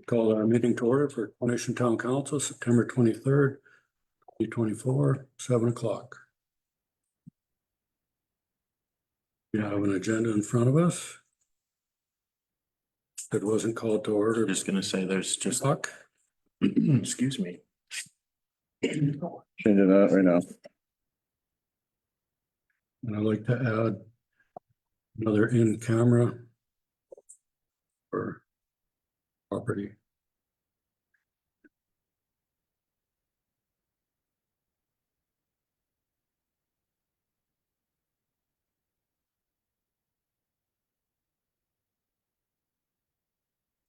Call our meeting to order for Coronation Town Council, September 23rd, 2024, 7 o'clock. We have an agenda in front of us. It wasn't called to order. I'm just gonna say there's just, Talk. excuse me. Changing that right now. And I'd like to add another in camera for property.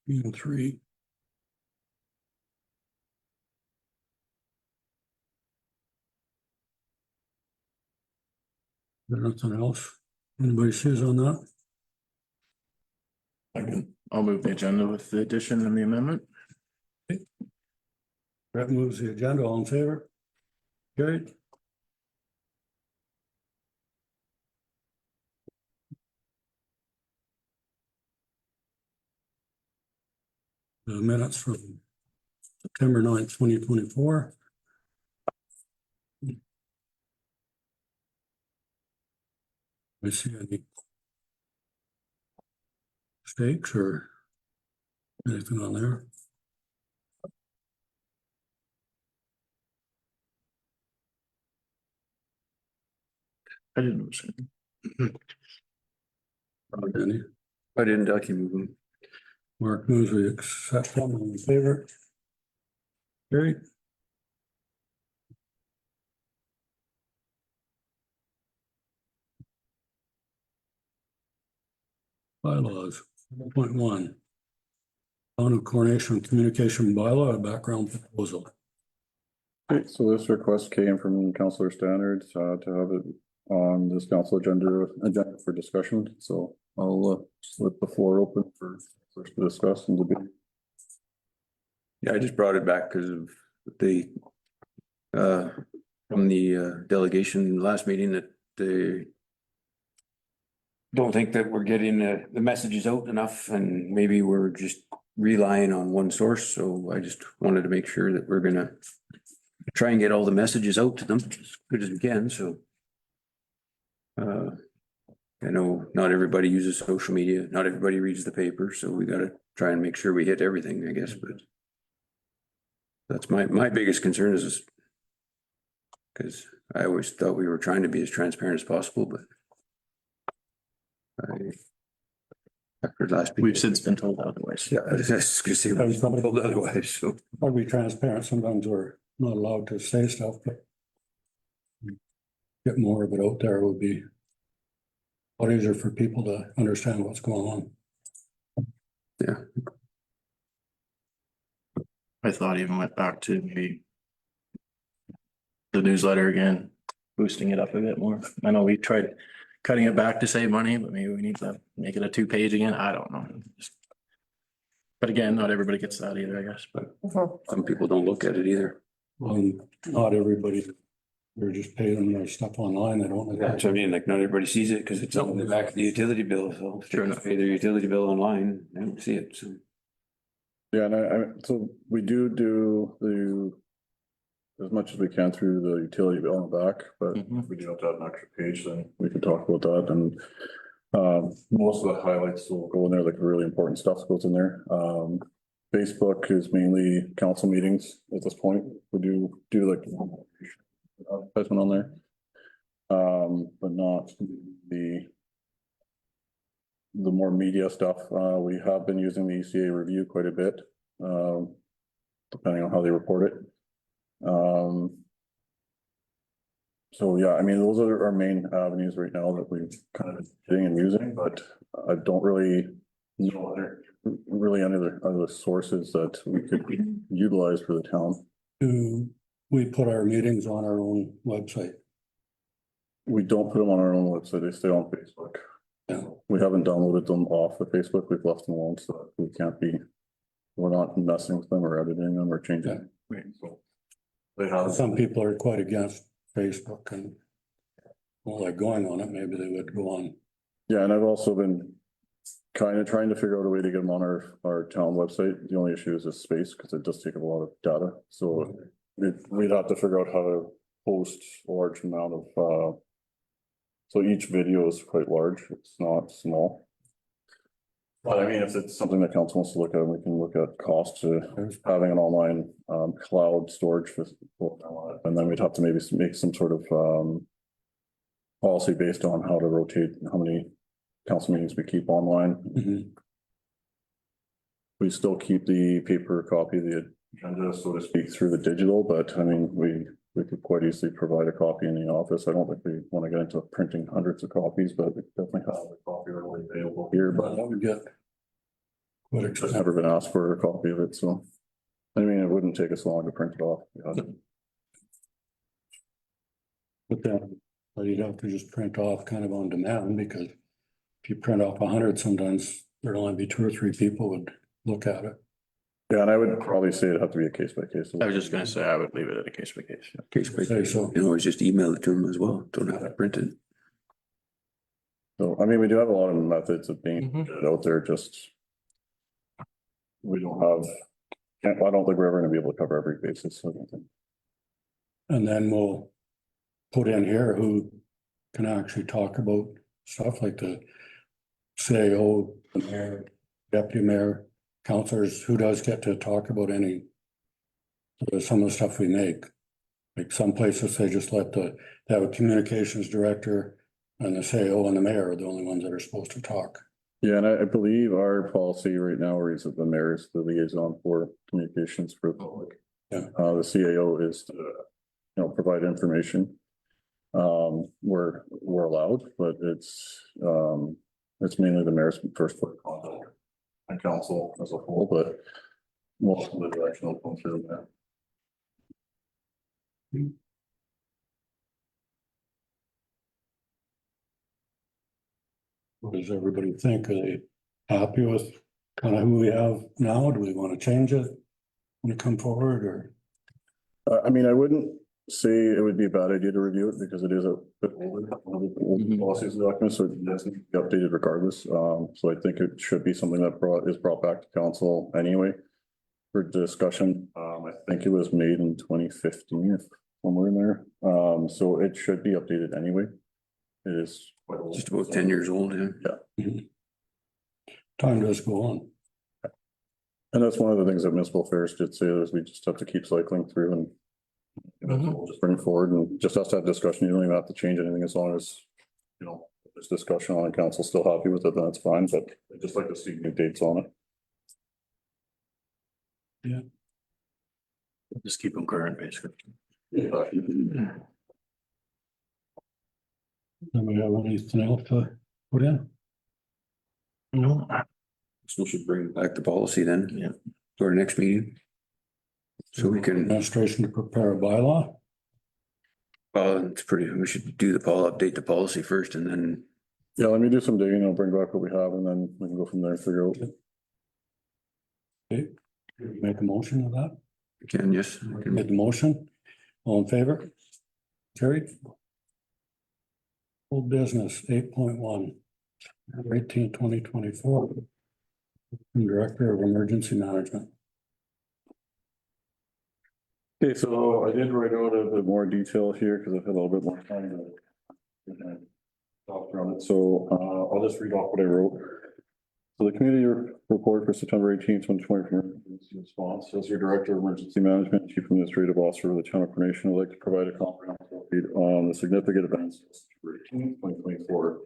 And 3. There nothing else? Anybody sees on that? I'll move the agenda with the addition and the amendment. Brett moves the agenda. All in favor? Carried. The minutes from September 9th, 2024. I see any mistakes or anything on there? I didn't see. Any? I didn't, I can move them. Mark moves we accept them in favor. Carried. Bylaws, 1.1. Town of Coronation Communication Bylaw, a background proposal. Okay, so this request came from Councillor Standards to have it on this council agenda for discussion. So I'll slip the floor open for us to discuss and debate. Yeah, I just brought it back because of the from the delegation last meeting that they don't think that we're getting the messages out enough, and maybe we're just relying on one source. So I just wanted to make sure that we're gonna try and get all the messages out to them as good as we can. So I know not everybody uses social media, not everybody reads the paper, so we gotta try and make sure we hit everything, I guess, but that's my biggest concern is because I always thought we were trying to be as transparent as possible, but after last week, We've since been told otherwise. yeah, I was just gonna say, I was told otherwise, so. I'll be transparent. Sometimes we're not allowed to say stuff, but get more of it out there would be a lot easier for people to understand what's going on. Yeah, I thought even went back to maybe the newsletter again, boosting it up a bit more. I know we tried cutting it back to save money, but maybe we need to make it a 2-page again. I don't know. But again, not everybody gets that either, I guess, but some people don't look at it either. Not everybody, they're just paying their stuff online. They don't. That's what I mean, like not everybody sees it because it's on the back of the utility bill, so if Sure they enough. pay their utility bill online, they don't see it, so. Yeah, and so we do as much as we can through the utility bill on the back, but if we do have to add an extra page, then we can talk about that. And most of the highlights will go in there, like really important stuff goes in there. Facebook is mainly council meetings at this point. We do like advertisement on there. But not the more media stuff. We have been using the ECA review quite a bit, depending on how they report it. So yeah, I mean, those are our main avenues right now that we've kind of getting and using, but I don't really know other sources that we could utilize for the town. Do we put our meetings on our own website? We don't put them on our own website, they stay on Facebook. Yeah. We haven't downloaded them off of Facebook, we've left them alone, so we can't be, we're not messing with them or editing them or changing. Yeah. So they have. Some people are quite against Facebook and well, like going on it, maybe they would go on. Yeah, and I've also been kind of trying to figure out a way to get them on our town website. The only issue is the space, because it does take up a lot of data. So we'd have to figure out how to post a large amount of, so each video is quite large. It's not small. But I mean, if it's something that council wants to look at, we can look at cost to having an online cloud storage for, and then we'd have to maybe make some sort of policy based on how to rotate, how many council meetings we keep online. Mhm. We still keep the paper copy of the agenda, so to speak, through the digital, but I mean, we could quite easily provide a copy in the office. I don't think we want to get into printing hundreds of copies, but we definitely have a copy readily available here, but That would get quite I've expensive. never been asked for a copy of it, so. I mean, it wouldn't take us long to print it off. Yeah. But then, you'd have to just print off kind of on demand, because if you print off 100, sometimes there'd only be 2 or 3 people would look at it. Yeah, and I would probably say it'd have to be a case by case. I was just gonna say, I would leave it at a case by case. Case by Say so. You can always just email it to them as well. Don't have to print it. So, I mean, we do have a lot of methods of being Mhm. out there, just. We don't have, I don't think we're ever gonna be able to cover every basis, so I don't think. And then we'll put in here who can actually talk about stuff like the CAO, the mayor, deputy mayor, councilors, who does get to talk about any some of the stuff we make. Like some places, they just let they have a communications director and the CAO and the mayor are the only ones that are supposed to talk. Yeah, and I believe our policy right now reads that the mayor is the liaison for communications for the public. Yeah. The CAO is to, provide information. We're allowed, but it's mainly the mayor's first point of contact. And council as a whole, but most of the direction will come through that. What does everybody think? Are they happy with kind of who we have now? Do we want to change it when it come forward, or? I mean, I wouldn't say it would be a bad idea to review it because it is a bit older, one of the old policies and documents, so it doesn't need to be updated regardless. So I think it should be something that is brought back to council anyway for discussion. I think it was made in 2015, somewhere in there. So it should be updated anyway. It is quite old. Just about 10 years old, yeah. Time does go on. And that's one of the things that municipal affairs did say, is we just have to keep cycling through and we'll just bring it forward and just has to have discussion. You don't even have to change anything as long as, if there's discussion on it, council's still happy with it, then it's fine, but I'd just like to see new dates on it. Just keep them current, basically. Do we have anything else to put in? No. So we should bring back the policy then. Yeah. To our next meeting. So we can, Administration to prepare a bylaw? it's pretty, we should do update the policy first and then, Yeah, let me do some digging. I'll bring back what we have and then we can go from there and figure out. Okay, make a motion of that? we can, yes. we can- Make the motion. All in favor? Carried. Old business, 8.1. 2024. Director of Emergency Management. Okay, so I did write out a bit more detail here because I've had a little bit more time to talk around it. So I'll just read off what I wrote. So the community report for September 18th, 2024 emergency response. As your Director of Emergency Management, Chief Administrative Officer of the Town of Carnation, I'd like to provide a comprehensive update on the significant events of September 18th, 2024.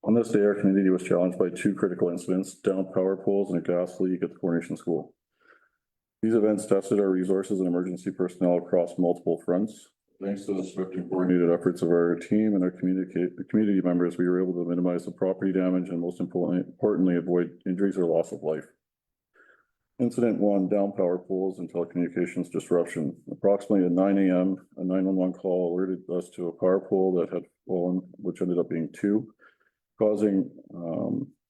On this day, our community was challenged by 2 critical incidents: downed power poles and a gas leak at the Coronation School. These events tested our resources and emergency personnel across multiple fronts. Thanks to the swift and coordinated efforts of our team and our community members, we were able to minimize the property damage and most importantly, avoid injuries or loss of life. Incident 1, down power poles and telecommunications disruption. Approximately at 9 a.m., a 911 call alerted us to a power pole that had fallen, which ended up being 2. Causing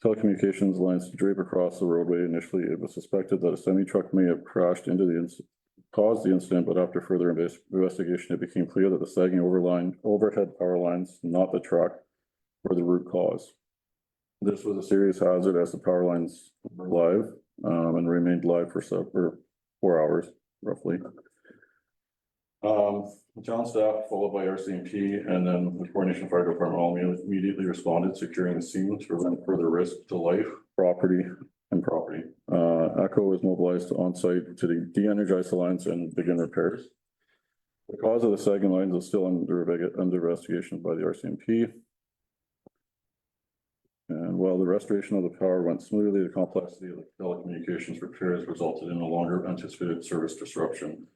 telecommunications lines to drape across the roadway. Initially, it was suspected that a semi-truck may have crashed into caused the incident, but after further investigation, it became clear that the sagging overhead power lines, not the truck, were the root cause. This was a serious hazard as the power lines were live, and remained live for 4 hours roughly. Town staff followed by RCMP and then the Coronation Fire Department all immediately responded, securing the scene to prevent further risk to life, property. ECHO was mobilized on site to de-energize the lines and begin repairs. The cause of the sagging lines is still under investigation by the RCMP. And while the restoration of the power went smoothly, the complexity of the telecommunications repairs resulted in a longer anticipated service disruption.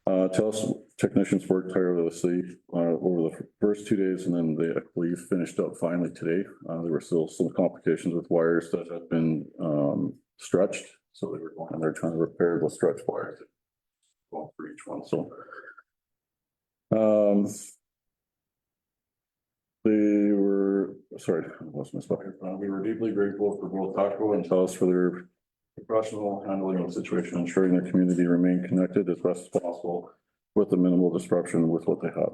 TELUS technicians worked tirelessly over the first 2 days, and then they, I believe, finished up finally today. There were still some complications with wires that had been stretched, so they were going and they're trying to repair the stretched wires for each one. So they were, sorry, I lost my spot here. We were deeply grateful for both ECHO and TELUS for their professional handling of the situation, ensuring the community remained connected as best as possible with the minimal disruption with what they had.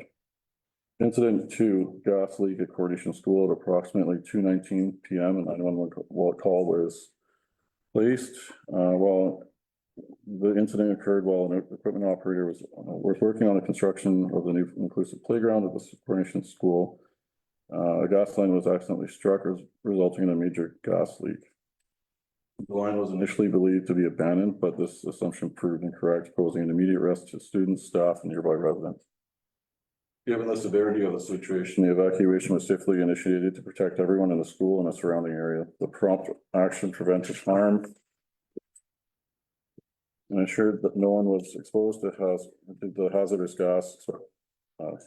Incident 2, gas leak at Coronation School at approximately 2:19 p.m. and 911 call was placed. While the incident occurred while an equipment operator was working on the construction of the new inclusive playground at the Coronation School. A gas line was accidentally struck, resulting in a major gas leak. The line was initially believed to be abandoned, but this assumption proved incorrect, posing an immediate risk to students, staff, and nearby residents. Given the severity of the situation, the evacuation was safely initiated to protect everyone in the school and the surrounding area. The prompt action prevented harm and ensured that no one was exposed to the hazardous gas.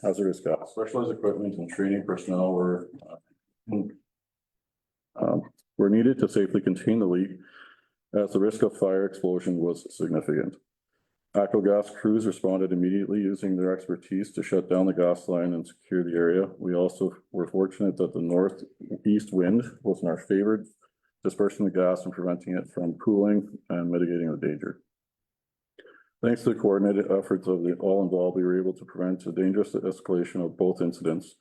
Specialized equipment and training personnel were needed to safely contain the leak, as the risk of fire explosion was significant. ECHO gas crews responded immediately, using their expertise to shut down the gas line and secure the area. We also were fortunate that the northeast wind was in our favor, dispersing the gas and preventing it from pooling and mitigating the danger. Thanks to the coordinated efforts of all involved, we were able to prevent a dangerous escalation of both incidents.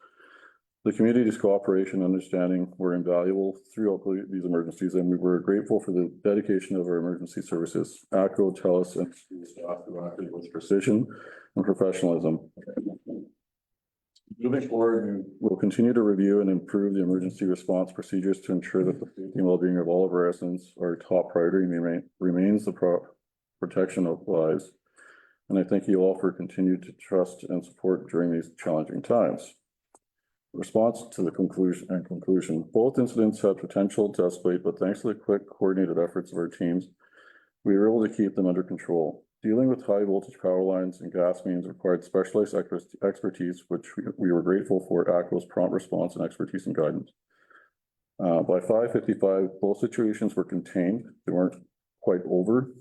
The community's cooperation and understanding were invaluable throughout these emergencies, and we were grateful for the dedication of our emergency services, ECHO, TELUS, and staff who acted with precision and professionalism. Moving forward, we will continue to review and improve the emergency response procedures to ensure that the safety and well-being of all of our residents, our top priority, remains the protection of lives. And I thank you all for continued trust and support during these challenging times. Response to the conclusion. Both incidents had potential to escalate, but thanks to the quick coordinated efforts of our teams, we were able to keep them under control. Dealing with high voltage power lines and gas mains required specialized expertise, which we were grateful for ECHO's prompt response and expertise and guidance. By 5:55, both situations were contained. They weren't quite over,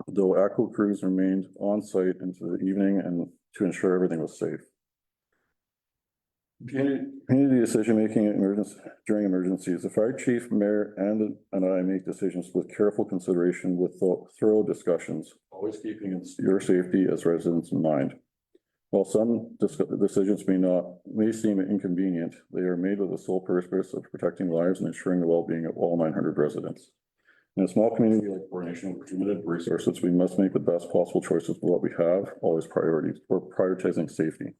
though ECHO crews remained on site into the evening and to ensure everything was safe. Community decision-making during emergencies. The fire chief, mayor, and I make decisions with careful consideration with thorough discussions, always keeping your safety as residents in mind. While some decisions may seem inconvenient, they are made with the sole purpose of protecting lives and ensuring the well-being of all 900 residents. In a small community like Coronation with limited resources, we must make the best possible choices with what we have, always prioritizing safety.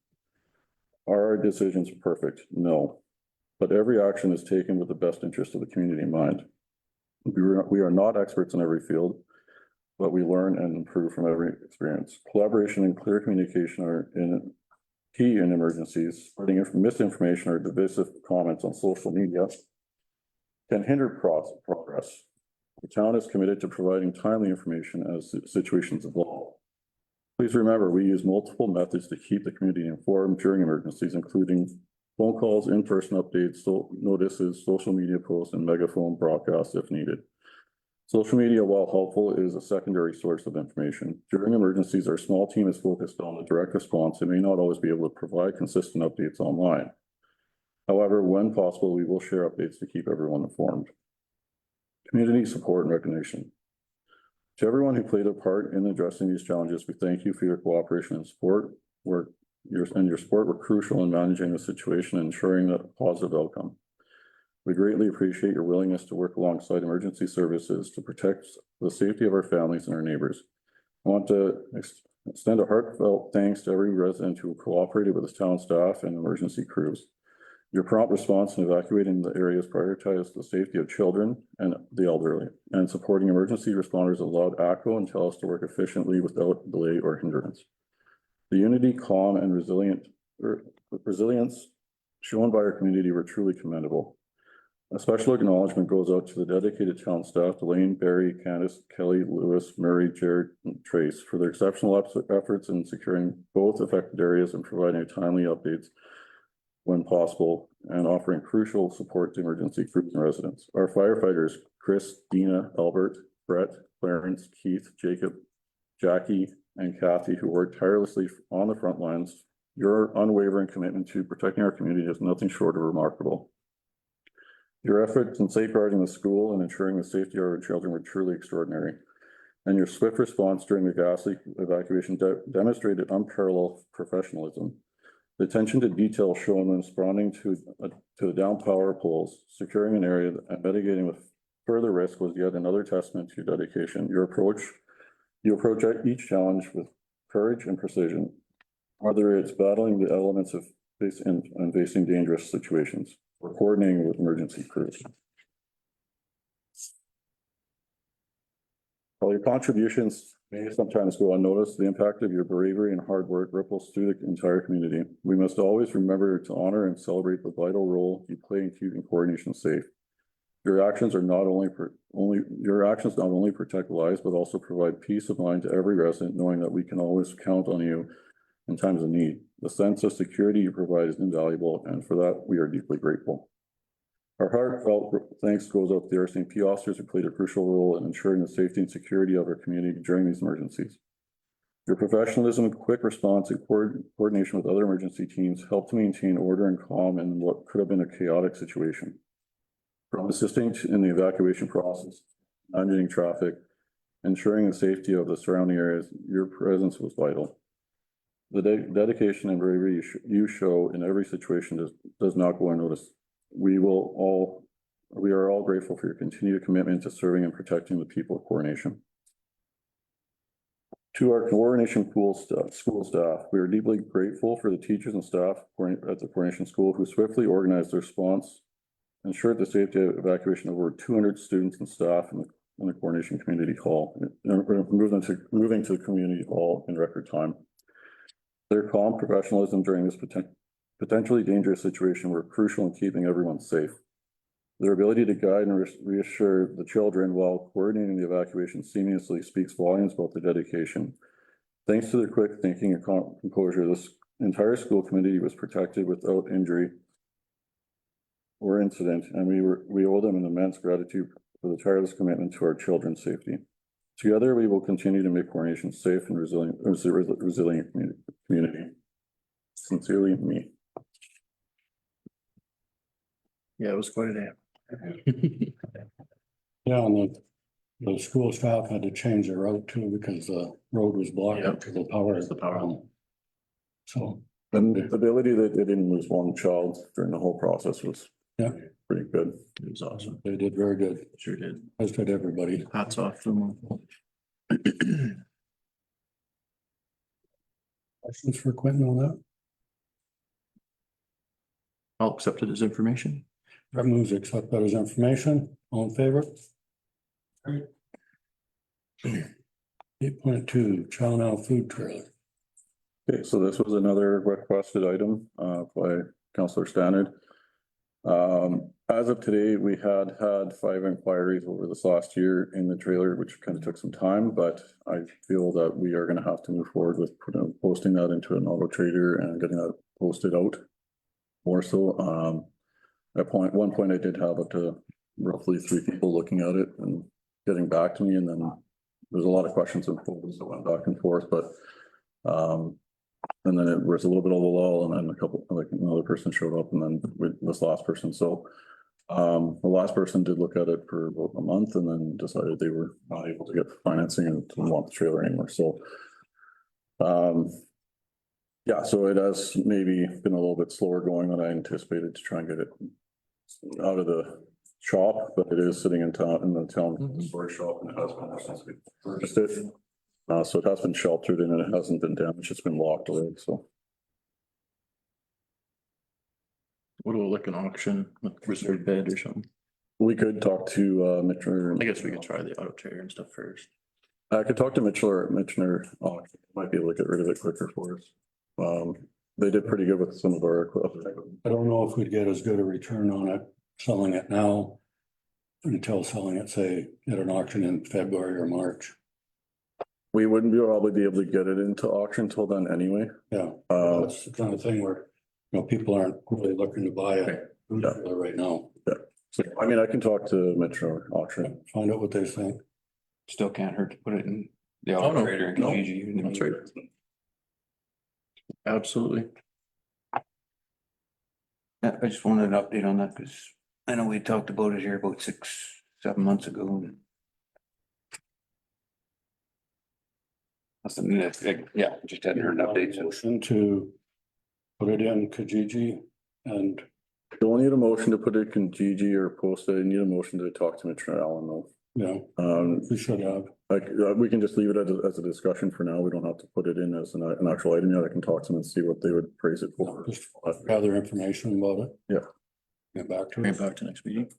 Are our decisions perfect? No. But every action is taken with the best interest of the community in mind. We are not experts in every field, but we learn and improve from every experience. Collaboration and clear communication are key in emergencies. Spreading misinformation or divisive comments on social media can hinder progress. The town is committed to providing timely information as situations evolve. Please remember, we use multiple methods to keep the community informed during emergencies, including phone calls, in-person updates, notices, social media posts, and megaphone broadcasts if needed. Social media, while helpful, is a secondary source of information. During emergencies, our small team is focused on the direct response and may not always be able to provide consistent updates online. However, when possible, we will share updates to keep everyone informed. Community support and recognition. To everyone who played a part in addressing these challenges, we thank you for your cooperation and support. Your support were crucial in managing the situation and ensuring a positive outcome. We greatly appreciate your willingness to work alongside emergency services to protect the safety of our families and our neighbors. I want to extend a heartfelt thanks to every resident who cooperated with the town staff and emergency crews. Your prompt response in evacuating the areas prioritized the safety of children and the elderly, and supporting emergency responders allowed ACCO and TELUS to work efficiently without delay or hindrance. The unity, calm, and resilience shown by our community were truly commendable. A special acknowledgement goes out to the dedicated town staff, Elaine, Barry, Candace, Kelly, Lewis, Murray, Jared, and Trace, for their exceptional efforts in securing both affected areas and providing timely updates when possible, and offering crucial support to emergency crews and residents. Our firefighters, Chris, Dina, Albert, Brett, Clarence, Keith, Jacob, Jackie, and Kathy, who worked tirelessly on the front lines. Your unwavering commitment to protecting our community is nothing short of remarkable. Your efforts in safeguarding the school and ensuring the safety of our children were truly extraordinary. And your swift response during the ghastly evacuation demonstrated unparalleled professionalism. The attention to detail shown when responding to the down power poles, securing an area and mitigating with further risk was yet another testament to your dedication. You approach each challenge with courage and precision, whether it's battling the elements of facing dangerous situations or coordinating with emergency crews. While your contributions may sometimes go unnoticed, the impact of your bravery and hard work ripples through the entire community. We must always remember to honor and celebrate the vital role you play in keeping coordination safe. Your actions not only protect lives, but also provide peace of mind to every resident, knowing that we can always count on you in times of need. The sense of security you provide is invaluable, and for that, we are deeply grateful. Our heartfelt thanks goes out to the RCMP officers who played a crucial role in ensuring the safety and security of our community during these emergencies. Your professionalism, quick response, and coordination with other emergency teams helped to maintain order and calm in what could have been a chaotic situation. From assisting in the evacuation process, managing traffic, ensuring the safety of the surrounding areas, your presence was vital. The dedication and bravery you show in every situation does not go unnoticed. We are all grateful for your continued commitment to serving and protecting the people of Coronation. To our Coronation school staff, we are deeply grateful for the teachers and staff at the Coronation School who swiftly organized the response, ensured the safety of evacuation of over 200 students and staff in the Coronation Community Hall, moving to the Community Hall in record time. Their calm professionalism during this potentially dangerous situation were crucial in keeping everyone safe. Their ability to guide and reassure the children while coordinating the evacuation seamlessly speaks volumes about their dedication. Thanks to their quick thinking and composure, this entire school community was protected without injury or incident, and we owe them an immense gratitude for the tireless commitment to our children's safety. Together, we will continue to make Coronation safe and resilient community. Sincerely, me. Yeah, it was quite a day. Yeah, and the school staff had to change their route too because the road was blocked Yep. up to the power. The power. So, And the ability that they didn't lose one child during the whole process was pretty good. It was awesome. they did very good, Sure did. as did everybody. Hats off to them. Questions for Quentin on that? I'll accept it as information. That moves to accept that as information. All in favor? 8.2, Chow Now Food Trailer. Okay, so this was another requested item by Councillor Stannard. As of today, we had 5 inquiries over this last year in the trailer, which kind of took some time, but I feel that we are going to have to move forward with posting that into an auto trader and getting that posted out more so. At one point, I did have up to roughly 3 people looking at it and getting back to me, and then there's a lot of questions and photos that went back and forth, but and then it was a little bit of a lull, and then another person showed up, and then this last person. So the last person did look at it for about a month and then decided they were not able to get financing and didn't want the trailer anymore. So yeah, so it has maybe been a little bit slower going than I anticipated to try and get it out of the shop, but it is sitting in town, in the town Mhm. storage shop, and it has been there since we purchased it. So it has been sheltered and it hasn't been damaged, it's been locked away, so. What about like an auction, like reserve bid or something? We could talk to Mitchell. I guess we could try the auto trader and stuff first. I could talk to Mitchell, might be able to get rid of it quicker for us. They did pretty good with some of our equipment. I don't know if we'd get as good a return on it selling it now until selling it, say, at an auction in February or March. We wouldn't probably be able to get it into auction till then anyway. Yeah, Uh, that's the kind of thing where, people aren't really looking to buy a food Yeah. trailer right now. so, I mean, I can talk to Mitchell auction. Find out what they think. Still can't hurt to put it in the Oh, no, auto trader and no, Kijiji. that's right. Absolutely. Yeah, I just wanted an update on that because I know we talked about it here about 6-7 months ago. Nothing, yeah, just hadn't heard an update. So Motion to put it in Kijiji and Don't need a motion to put it in GG or post it. You need a motion to talk to Mitchell Allen though. we should have. Like, we can just leave it as a discussion for now. We don't have to put it in as an actual item yet. I can talk to them and see what they would praise it for. Just gather information about it. Yeah. Get back to Bring it. it back to next meeting.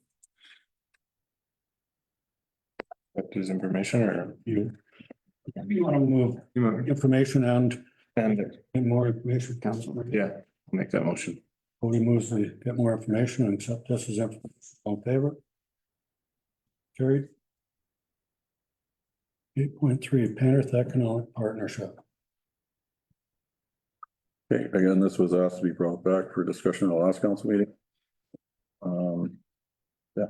His information or You want to move information and and get more information, Council? yeah, I'll make that motion. Cody moves to get more information and accept this as information. All in favor? Carried. 8.3 Penrith Economic Partnership. Okay, again, this was asked to be brought back for discussion at the last council meeting. Yeah.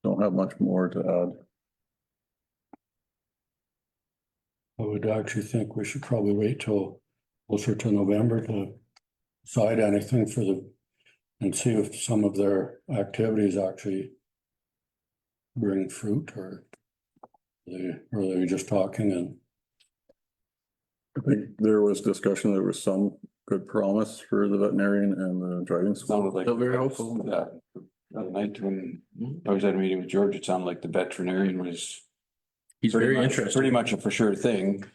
Don't have much more to add. I would actually think we should probably wait till closer to November to decide anything for and see if some of their activities actually bring fruit or they're just talking and I think there was discussion, there was some good promise for the veterinarian and the driving school. sounded like. Still very hopeful. Yeah. The other night when I was at a meeting with George, it sounded like the veterinarian was. He's pretty very much- interested. Pretty much a for sure thing.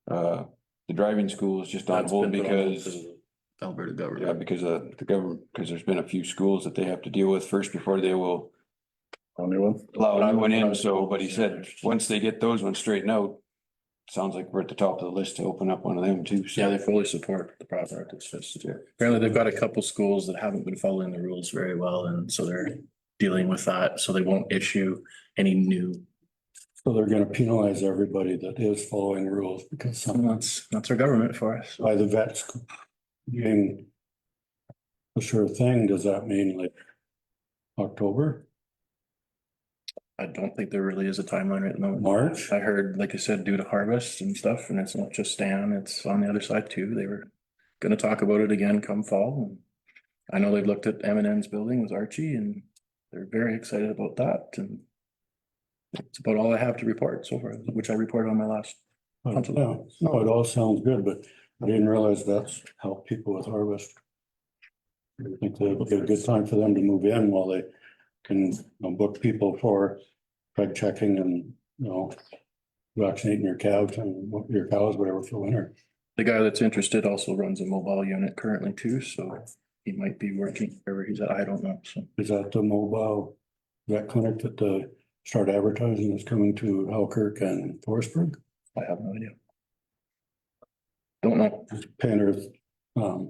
The driving school is just on That's hold been put on hold because, the Alberta yeah, government. because of the government, because there's been a few schools that they have to deal with first before they will Only one. allow anyone in. So, but he said, once they get those ones straightened out, sounds like we're at the top of the list to open up one of them too. So Yeah, they fully support the project. It's just, apparently they've got a couple schools that haven't been following the rules very well, and so they're dealing with that, so they won't issue any new. so they're gonna penalize everybody that is following rules because some That's our government for us. by the vets being a sure thing, does that mean like October, I don't think there really is a timeline right now. March? I heard, like I said, due to harvest and stuff, and it's not just Stan, it's on the other side too. They were gonna talk about it again come fall. And I know they've looked at M&N's building with Archie and they're very excited about that, and it's about all I have to report so far, which I reported on my last. Yeah, no, it all sounds good, but I didn't realize that's how people with harvest. I think that'd be a good time for them to move in while they can, book people for drug checking and, vaccinating your cows and your cows, whatever for winter. The guy that's interested also runs a mobile unit currently too, so he might be working wherever he's at. I don't know, so. Is that the mobile vet clinic that the start advertising is coming to Halkirk and Forestburg? I have no idea. Don't know. Penrith, I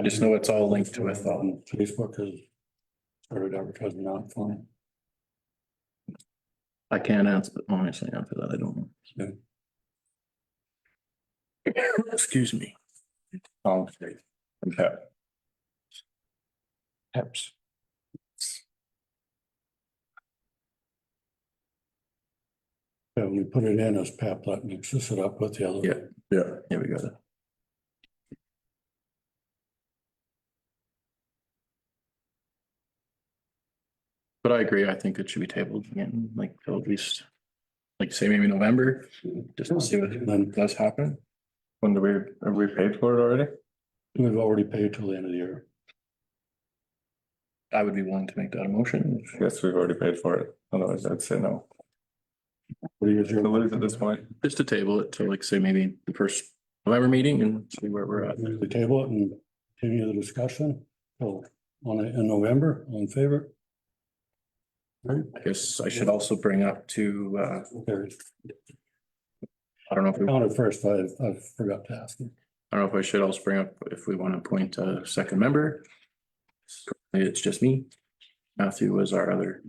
just know it's all linked with, on Facebook has started advertising on for me. I can't honestly answer that. I don't know. Excuse me. Okay. Peps. Yeah, we put it in as Pat Platt mixes it up with the other. Yeah. Yeah, Yeah, we got it. But I agree. I think it should be tabled again, like till at least, like say maybe November, just to see what And then does happen. When have we paid for it already? We've already paid till the end of the year. I would be willing to make that a motion. Yes, we've already paid for it. Otherwise, I'd say no. What do you, So what is at this point? Just to table it to like say maybe the first November meeting and see where we're at. we table it and continue the discussion? So on it in November, all in favor? Right, I guess I should also bring up to, carried. I don't know if we, I Counted first, I forgot to ask you. don't know if I should also bring up if we want to appoint a second member. It's just me. Matthew was our other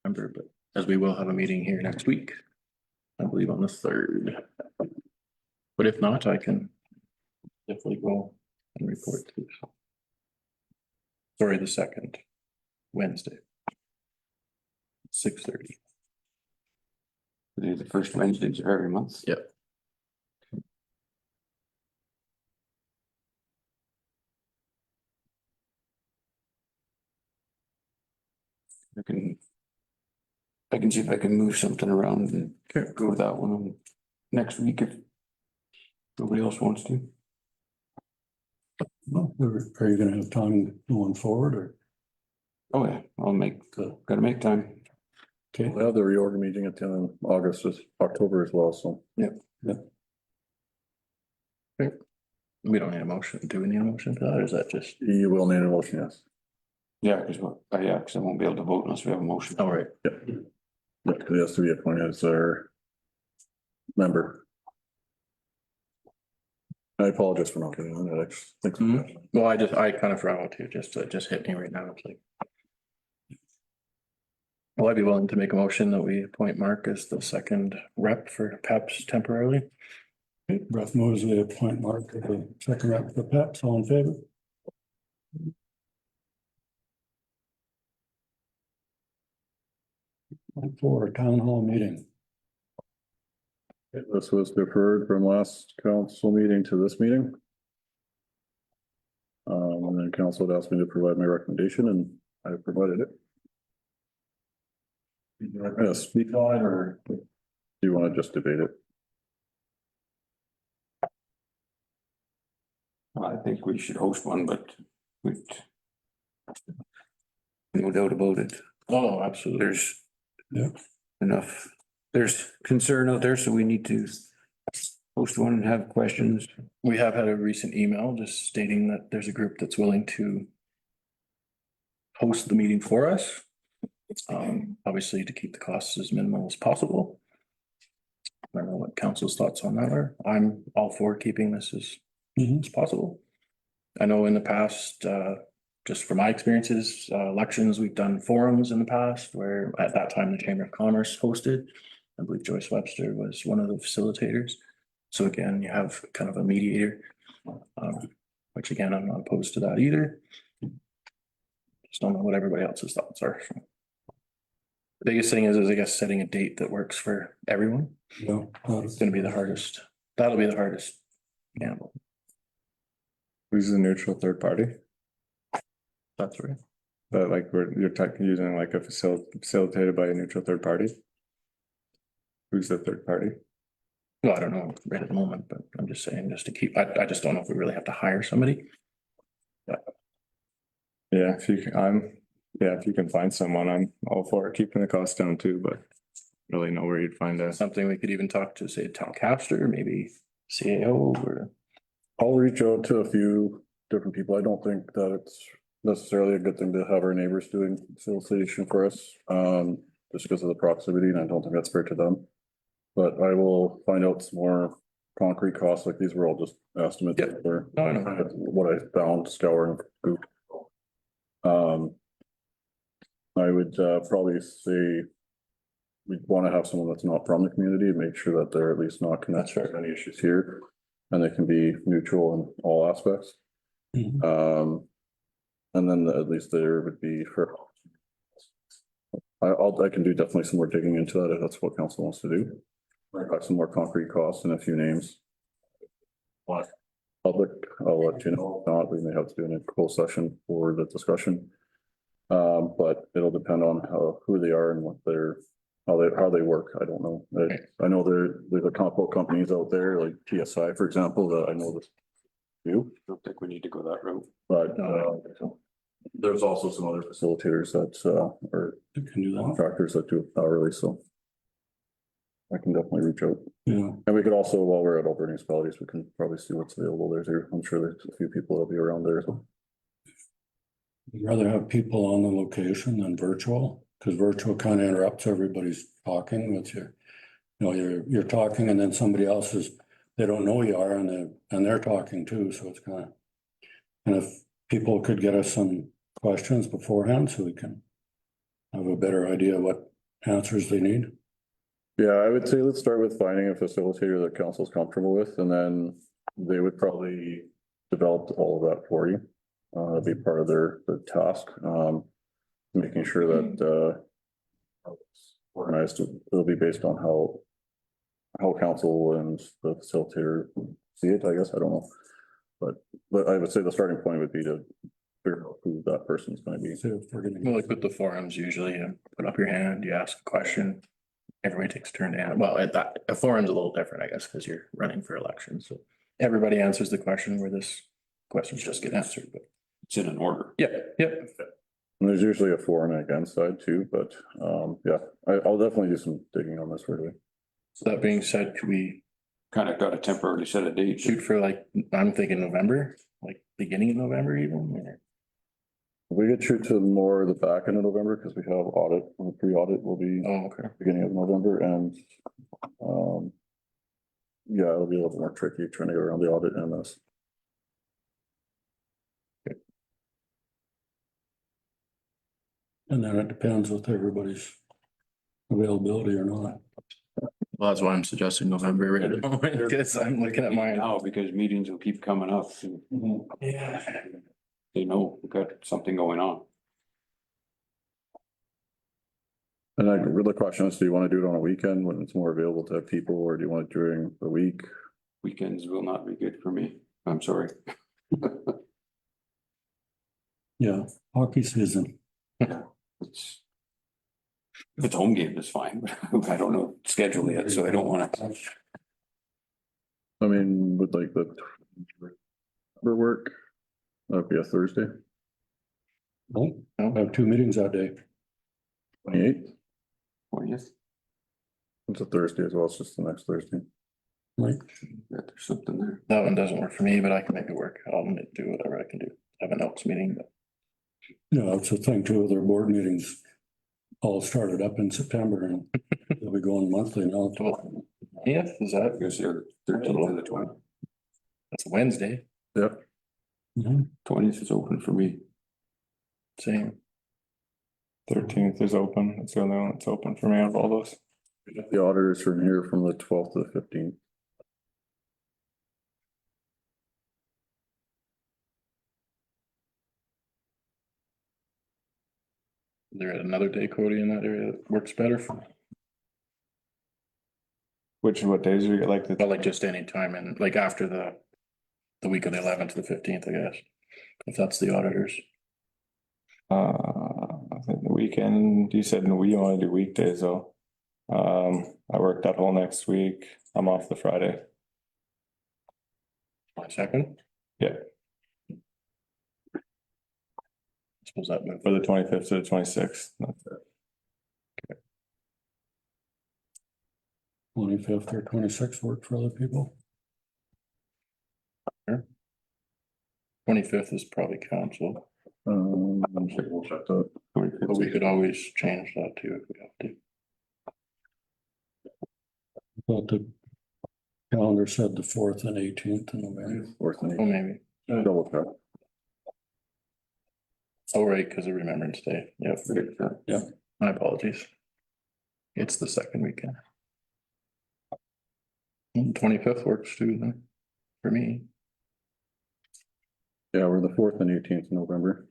member, but as we will have a meeting here next week, I believe on the 3rd. But if not, I can definitely go and report to. Sorry, the 2nd, Wednesday. 6:30. The first Wednesdays of every month. Yep. I can see if I can move something around and go with that one next week if nobody else wants to. Well, are you gonna have time going forward or? Oh, yeah, gotta make time. Okay, We'll have the reorg meeting at the end of August, October as well, so. We don't need a motion. Do we need a motion for that? Or is that just? You will need a motion, yes. Yeah, because I won't be able to vote unless we have a motion. All right. Yeah, because he has to be appointed as our member. I apologize for not getting on it. Thanks. Well, I kind of forgot to, it just hit me right now. It's like. Well, I'd be willing to make a motion that we appoint Mark as the second rep for PEPS temporarily. Beth moves the appoint Mark as the second rep for PEPS, all in favor? For a town hall meeting. This was deferred from last council meeting to this meeting. And then council had asked me to provide my recommendation and I provided it. Speak on or do you want to just debate it? I think we should host one, but we'd no doubt about it. Oh, absolutely. There's Yeah. enough, there's concern out there, so we need to host one and have questions. We have had a recent email just stating that there's a group that's willing to host the meeting for us. Obviously to keep the costs as minimal as possible. I don't know what council's thoughts on that are. I'm all for keeping this as possible. I know in the past, just from my experiences, elections, we've done forums in the past where at that time the Chamber of Commerce hosted. I believe Joyce Webster was one of the facilitators. So again, you have kind of a mediator, which again, I'm not opposed to that either. Just don't know what everybody else's thoughts are. The biggest thing is I guess setting a date that works for everyone. Yeah. It's gonna be the hardest. That'll be the hardest gamble. Who's the neutral third party? That's right. But like you're using like a facilitated by a neutral third party? Who's the third party? Well, I don't know right at the moment, but I'm just saying just to keep, I just don't know if we really have to hire somebody. Yeah, if you can find someone, I'm all for keeping the cost down too, but really know where you'd find a. Something we could even talk to, say, town caster, maybe CAO or. I'll reach out to a few different people. I don't think that it's necessarily a good thing to have our neighbors doing facilitation for us. Just because of the proximity, and I don't think that's fair to them. But I will find out some more concrete costs, like these were all just estimates. Yep. For No, I know. what I found scouring Google. I would probably say we'd want to have someone that's not from the community and make sure that they're at least not connected to any issues here. And they can be neutral in all aspects. Mhm. And then at least there would be for. I can do definitely some more digging into that if that's what council wants to do. I've got some more concrete costs and a few names. Public, I'll let you know. If not, we may have to do a closed session for the discussion. But it'll depend on who they are and what how they work. I don't know. I know there's a couple of companies out there like TSI, for example, that I know do. Don't think we need to go that route. But No, I don't think so. there's also some other facilitators that or You can do that. contractors that do it hourly, so. I can definitely reach out. Yeah, And we could also, while we're at Alberta Municipalities, we can probably see what's available there too. I'm sure there's a few people that'll be around there, so. I'd rather have people on the location than virtual, because virtual kind of interrupts everybody's talking with you. You know, you're talking and then somebody else is, they don't know you are and they're talking too, so it's kind of. And if people could get us some questions beforehand, so we can have a better idea what answers they need. Yeah, I would say let's start with finding a facilitator that council's comfortable with, and then they would probably develop all of that for you. It'd be part of their task, making sure that, it's organized, it'll be based on how council and the facilitator see it, I guess, I don't know. But I would say the starting point would be to figure out who that person's gonna be. So if we're Well, gonna, like with the forums, usually you put up your hand, you ask a question. Everybody takes a turn to answer. Well, a forum's a little different, I guess, because you're running for election, so everybody answers the question where this questions just get answered, but. It's in an order. Yeah, yeah. And there's usually a for and against side too, but, yeah, I'll definitely do some digging on this right away. So that being said, could we Kind of got to temporarily set a date. shoot for like, I'm thinking November, like beginning of November even? Or- We could shoot to more the back end of November, because we have audit, pre-audit will be Oh, okay. beginning of November, and, yeah, it'll be a little more tricky trying to go around the audit and this. and then it depends with everybody's availability or not. Well, that's why I'm suggesting November, right? Because I'm looking at mine. Now, because meetings will keep coming up. And Yeah. they know we've got something going on. And I, the question is, do you want to do it on a weekend when it's more available to have people, or do you want it during the week? Weekends will not be good for me. I'm sorry. Yeah, hockey season. It's. If it's home game, it's fine, but I don't know schedule yet, so I don't want to. I mean, would like the work, that'd be a Thursday, Well, I have two meetings that day. 28th. 20th. It's a Thursday as well, it's just the next Thursday. Like, Yeah, there's something there. That one doesn't work for me, but I can make it work. I'll do whatever I can do. I have an Elks meeting, but you know, that's the thing too, their board meetings all started up in September and they'll be going monthly now. yeah, is I that, guess the 13th or the 20th. that's a Wednesday, Yep. Mhm. 20th is open for me. same. 13th is open. It's the only one that's open for me out of all those. The auditors from here from the 12th to the 15th. Is there another day, Cody, in that area that works better for me? What days are you like But the, like just any time and like after the week of the 11th to the 15th, I guess. If that's the auditors. I think the weekend, you said no, we only do weekdays though. I work that whole next week. I'm off the Friday. My second, Yeah, suppose that move. for the 25th to the 26th. 25th or 26th work for other people. 25th is probably council, We'll check that. but we could always change that too if we have to. But the calendar said the 4th and 18th of November. Fourth and Oh, eighth. maybe. Double check. Oh, right, because of Remembrance Day. Yep. Yeah. My apologies. It's the second weekend. 25th works too, then, for me. Yeah, we're the 4th and 18th of November.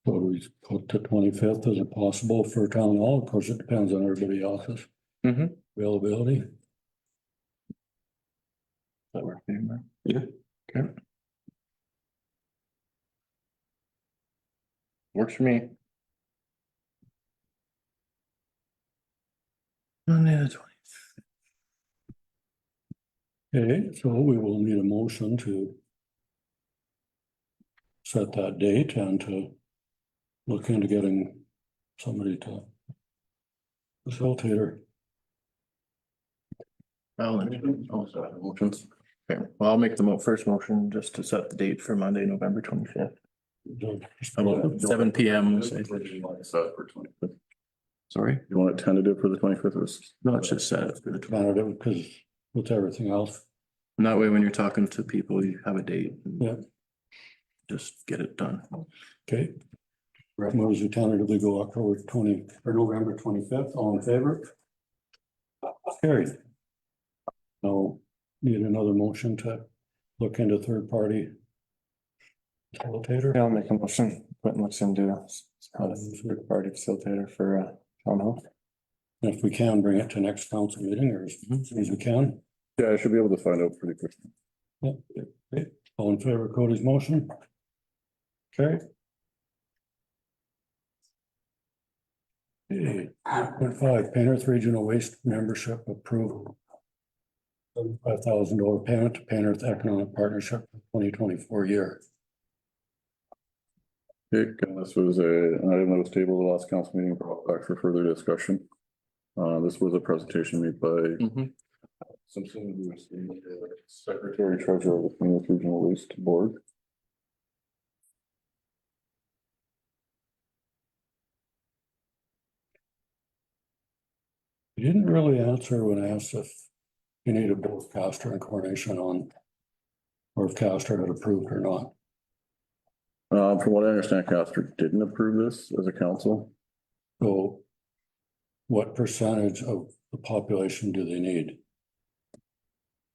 So we put the 25th, is it possible for town hall? Of course, it depends on everybody else's availability. That work for you, man? Yeah. Okay. Works for me. Monday the 20th. Okay, so we will need a motion to set that date and to look into getting somebody to facilitator. Motions. Okay, well, I'll make the first motion just to set the date for Monday, November 25th. 7 p.m. Set for 25th. Sorry? You want it tentative for the 25th or? No, it's just set for the 20th. Tentative, because with everything else, And that way, when you're talking to people, you have a date. and Yeah. Just get it done. okay. Brett moves to tentatively go October 20 or November 25th. All in favor? Carried. Now, need another motion to look into third party facilitator. Yeah, I'll make a motion, Quentin looks into third party facilitator for town hall. If we can, bring it to next council meeting or as soon as we can. Yeah, I should be able to find out pretty quickly. Yeah, okay. All in favor of Cody's motion? Okay. 8.5, Penrith Regional Waste Membership Approval. $5,000 payment to Penrith Economic Partnership for 2024 year. Okay, and this was an item that was tabled the last council meeting, brought back for further discussion. This was a presentation made by Simpson, who is the Secretary Treasurer of the Penrith Regional Waste Board. You didn't really answer when I asked if you needed both Castor and Coronation on, or if Castor had approved or not. From what I understand, Castor didn't approve this as a council. So what percentage of the population do they need?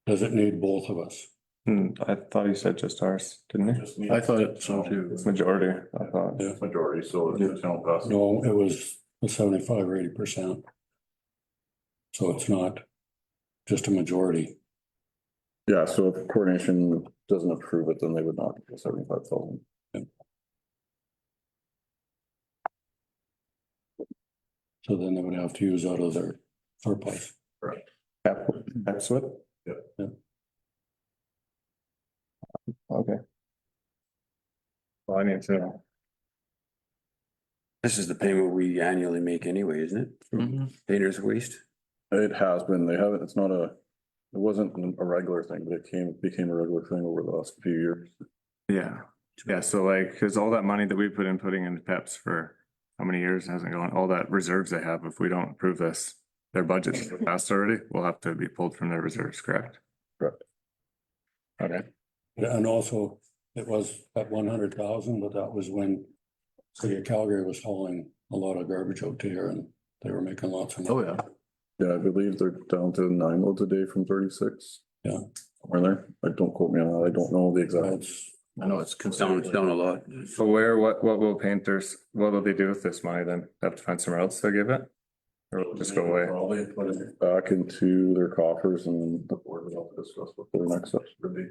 Does it need both of us? I thought he said just ours, didn't he? I thought so too. It's majority, I thought. Yeah. Majority, so if the town passes. No, it was a 75 or 80%. So it's not just a majority. Yeah, so if coordination doesn't approve it, then they would not get 75,000. So then they would have to use out of their surplus. That's what? Yeah. Okay. Well, I need to know. This is the payment we annually make anyway, isn't it? Mhm. Painters Waste. It has been, they haven't, it's not a, it wasn't a regular thing, but it became a regular thing over the last few years. Yeah, yeah, so like, cause all that money that we put in, putting into PEPs for how many years hasn't gone, all that reserves they have, if we don't approve this. Their budget's passed already, will have to be pulled from their reserves, correct? Correct. Okay, And also it was at 100,000, but that was when City of Calgary was hauling a lot of garbage out to here and they were making lots of money. Oh, yeah. Yeah, I believe they're down to 9 loads a day from 36. Yeah. Somewhere there, don't quote me on that, I don't know the exact. It's I know it's It's considered. down a lot. so what will painters, what will they do with this money then? They have to find somewhere else to give it? Or will it just go away? Probably put it back into their coffers and the board will have to discuss what their next steps would be.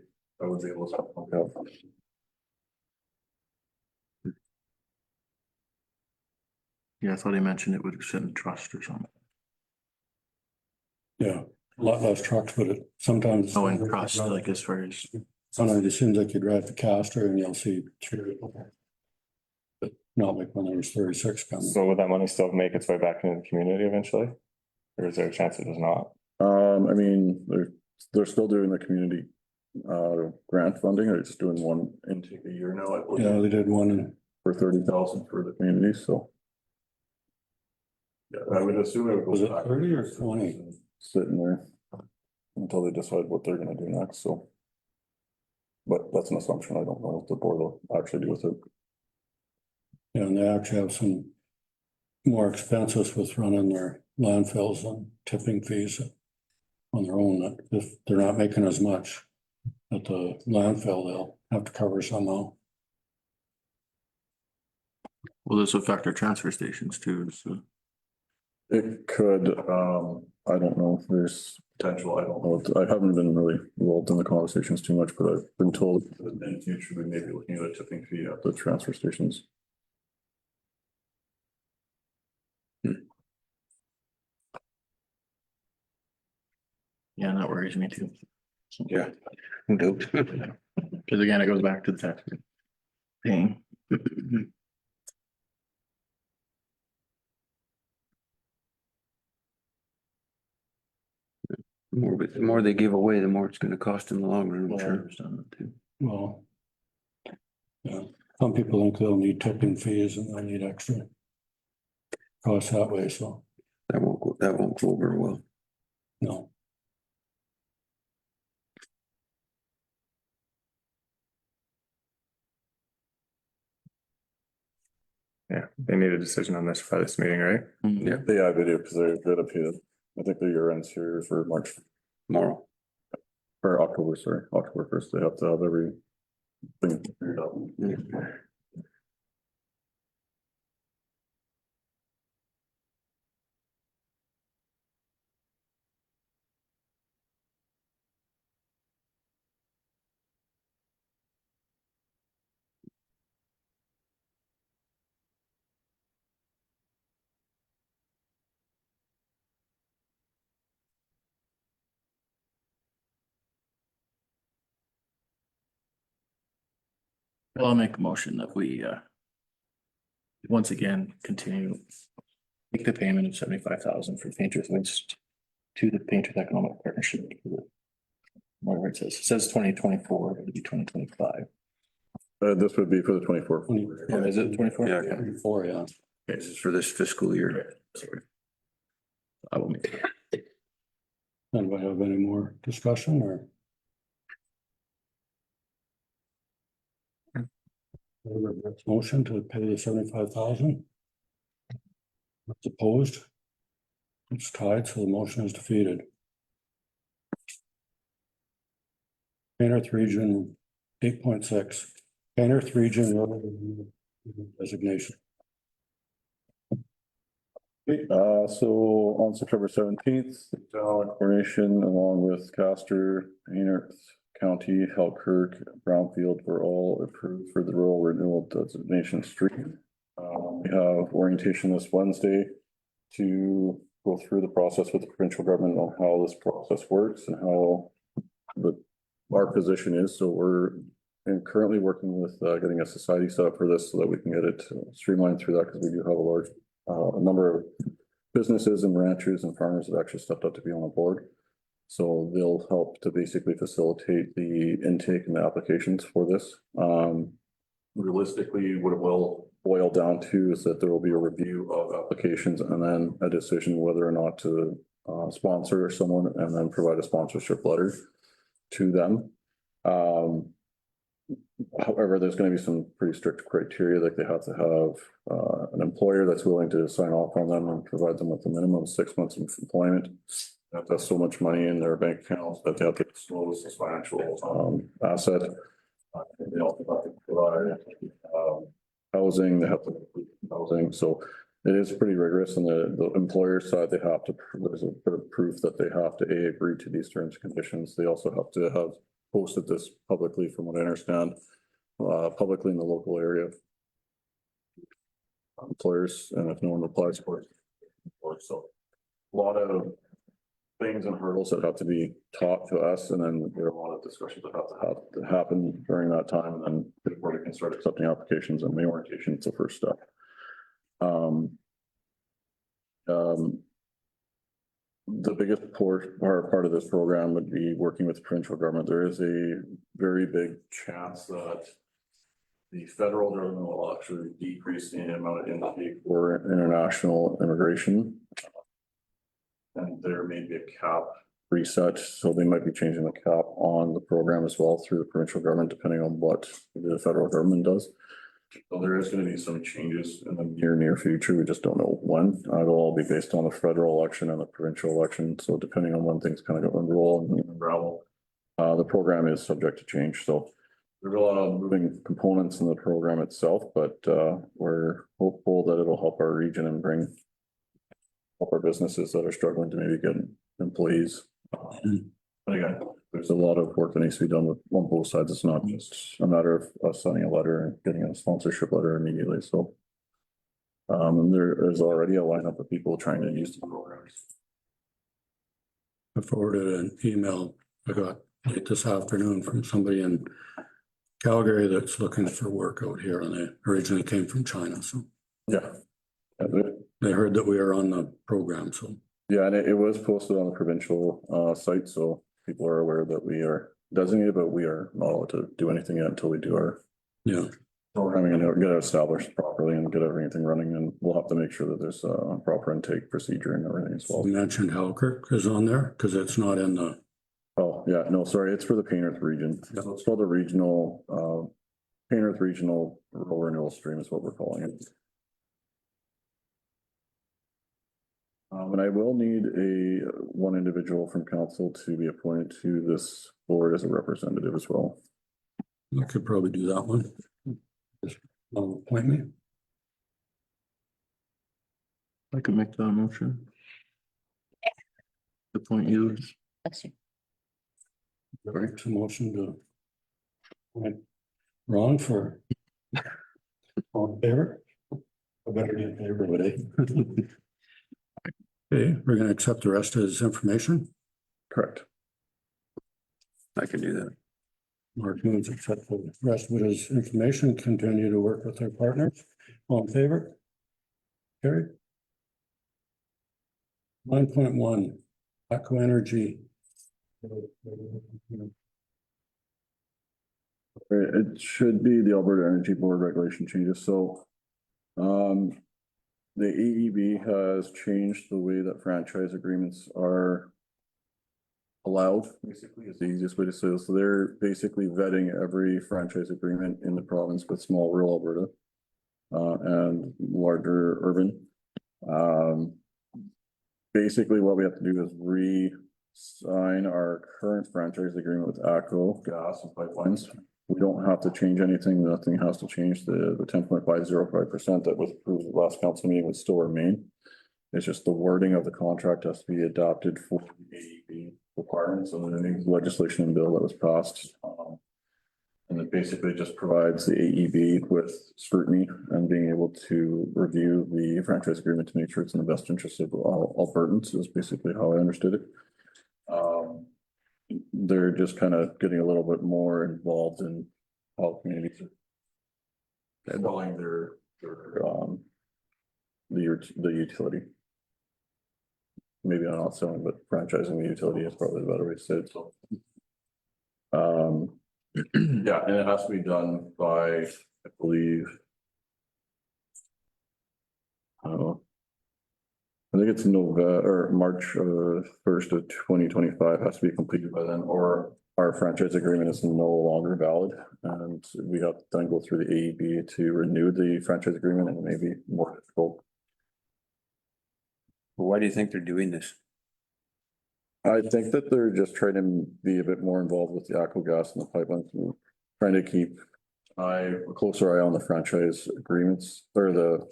I would be able to look up. Yeah, I thought he mentioned it would sit in trust or something. yeah, a lot less trucks, but it sometimes. Oh, in trust, like as far as, Sometimes it seems like you drive to Castor and you'll see three. But not like when there was 36 coming. So would that money still make its way back into the community eventually? Or is there a chance it does not? I mean, they're still doing the community grant funding, they're just doing one intake a year now, I believe. Yeah, they did one in For 30,000 for the community, so. Yeah, I would assume it Was goes it back. 30 or 20? Sitting there. Until they decide what they're gonna do next, so. But that's an assumption, I don't know what the board will actually do with it. Yeah, and they actually have some more expenses with running their landfills and tipping fees on their own. That if they're not making as much at the landfill, they'll have to cover somehow. will this affect our transfer stations too? So, It could, I don't know, there's potential, I don't know, I haven't been really involved in the conversations too much, but I've been told that in the future, we may be looking at a tipping fee at the transfer stations. yeah, that worries me too. Yeah, no doubt. Cause again, it goes back to the tax paying. The more they give away, the more it's gonna cost in the long run, I'm Well, I sure. understand that too. Well. Yeah, some people think they'll need tipping fees and they'll need extra. Costs that way, so, That won't go over well. no, Yeah, they need a decision on this by this meeting, right? Yeah. Yeah, they do, because they're good up here. I think the year ends here for March Tomorrow. or October, sorry, October 1st. They have to have everything figured out. Well, I'll make a motion that we, once again, continue. Make the payment of 75,000 for Painters Waste to the Painters Economic Partnership. Whatever it says 2024, it'll be 2025. This would be for the 24th. Oh, is it 24? Yeah. before, yeah. This is for this fiscal year. Sorry. I will make it. Anybody have any more discussion or? Motion to pay the 75,000? That's opposed? It's tied, so the motion is defeated. Penrith Region 8.6, Penrith Region road designation. So on September 17th, the town coordination along with Castor, Hainault County, Halkirk, Brownfield were all approved for the rural renewal designation street. We have orientation this Wednesday to go through the process with the provincial government on how this process works and how our position is. So we're currently working with getting a society set up for this so that we can get it streamlined through that, because we do have a large a number of businesses and ranchers and farmers that actually stepped up to be on the board. So they'll help to basically facilitate the intake and the applications for this. Realistically, what it will boil down to is that there will be a review of applications and then a decision whether or not to sponsor someone and then provide a sponsorship letter to them. However, there's going to be some pretty strict criteria, like they have to have an employer that's willing to sign off on them and provide them with a minimum of 6 months of employment. They have to have so much money in their bank accounts that they have to disclose this financial asset. They also have to provide housing, they have to include housing, so it is pretty rigorous. And the employer side, they have to, there's a bit of proof that they have to agree to these terms and conditions. They also have to have posted this publicly, from what I understand, publicly in the local area. Employers, and if no one replies for it. So a lot of things and hurdles that have to be taught to us, and then there are a lot of discussions that have to happen during that time, and then before we can start accepting applications, and May orientation is the first step. The biggest part of this program would be working with the provincial government. There is a very big chance that the federal government will actually decrease the amount of intake for international immigration. And there may be a cap reset, so they might be changing the cap on the program as well through the provincial government, depending on what the federal government does. So there is going to be some changes in the near future. We just don't know when. It'll all be based on the federal election and the provincial election. So depending on when things kind of go and roll and unravel, the program is subject to change. So there's a lot of moving components in the program itself, but we're hopeful that it'll help our region and help our businesses that are struggling to maybe get employees. But again, there's a lot of work that needs to be done on both sides. It's not just a matter of us signing a letter and getting a sponsorship letter immediately. So and there is already a lineup of people trying to use the programs. I forwarded an email I got late this afternoon from somebody in Calgary that's looking for work out here, and they originally came from China, so Yeah. they heard that we are on the program, so. Yeah, and it was posted on the provincial site, so people are aware that we are designated, but we are not allowed to do anything yet until we do our Yeah, programming and get it established properly and get everything running, and we'll have to make sure that there's a proper intake procedure and everything as well. we mentioned Halkirk is on there, because it's not in the, Oh, yeah, no, sorry, it's for the Paine Earth region. So it's called the regional, Paine Earth Regional Rural Renewal Stream is what we're calling it. And I will need one individual from council to be appointed to this board as a representative as well. I could probably do that one. Just appoint me. I could make that a motion. The point you. Correct, a motion to. appoint Ron for. All in favor? I better get in favor, would I? Okay, we're gonna accept the rest of his information. Correct. I can do that. Mark moves accept the rest of his information, continue to work with our partners. All in favor? Carried. 9.1, Aqua Energy. It should be the Alberta Energy Board regulation changes, so. The AEB has changed the way that franchise agreements are. Allowed, basically, is the easiest way to say this. So they're basically vetting every franchise agreement in the province with small rural Alberta. And larger urban. Basically, what we have to do is re-sign our current franchise agreement with ACO Gas and Pipelines. We don't have to change anything, nothing has to change. The 10.505% that was approved at the last council meeting would still remain. It's just the wording of the contract has to be adopted for the AEB requirements of the new legislation and bill that was passed. And it basically just provides the AEB with scrutiny and being able to review the franchise agreement to make sure it's in the best interest of all Albertans is basically how I understood it. They're just kind of getting a little bit more involved in how communities are selling the utility. Maybe I'm not selling, but franchising the utility is probably the better way to say it, so. Yeah, and it has to be done by, I believe. I think it's November or March 1st of 2025 has to be completed by then, or our franchise agreement is no longer valid. And we have to then go through the AEB to renew the franchise agreement, and it may be more difficult. Why do you think they're doing this? I think that they're just trying to be a bit more involved with the ACO Gas and the pipelines, and trying to keep a closer eye on the franchise agreements or the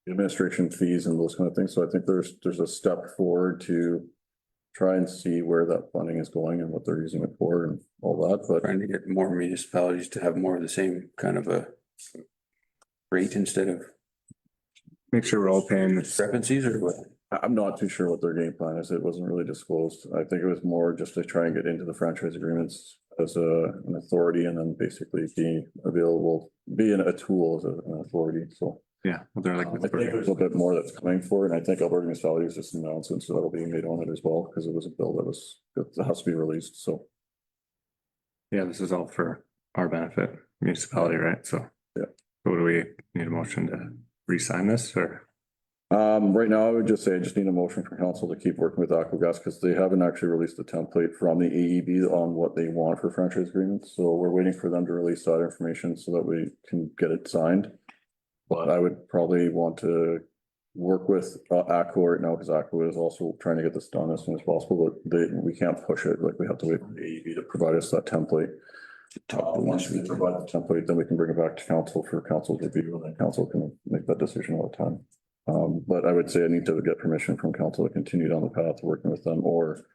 administration fees and those kind of things. So I think there's a step forward to try and see where that funding is going and what they're using it for and all that, but Trying to get more municipalities to have more of the same kind of a rate instead of Make sure we're all paying this. discrepancies or what? I'm not too sure what their game plan is. It wasn't really disclosed. I think it was more just to try and get into the franchise agreements as an authority, and then basically be available, being a tool as an authority, so. Yeah, they're like. I think there's a bit more that's coming for it, and I think Alberta municipalities just announced it, so that'll be made on it as well, because it was a bill that has to be released, so. Yeah, this is all for our benefit, municipality, right? So. Yeah. So do we need a motion to re-sign this or? Right now, I would just say I just need a motion from council to keep working with ACO Gas, because they haven't actually released a template from the AEB on what they want for franchise agreements, so we're waiting for them to release that information so that we can get it signed. But I would probably want to work with ACO right now, because ACO is also trying to get this done as soon as possible, but we can't push it, like we have to wait for the AEB to provide us that template. Once we provide the template, then we can bring it back to council for council's review, and then council can make that decision all the time. But I would say I need to get permission from council to continue down the path of working with them, or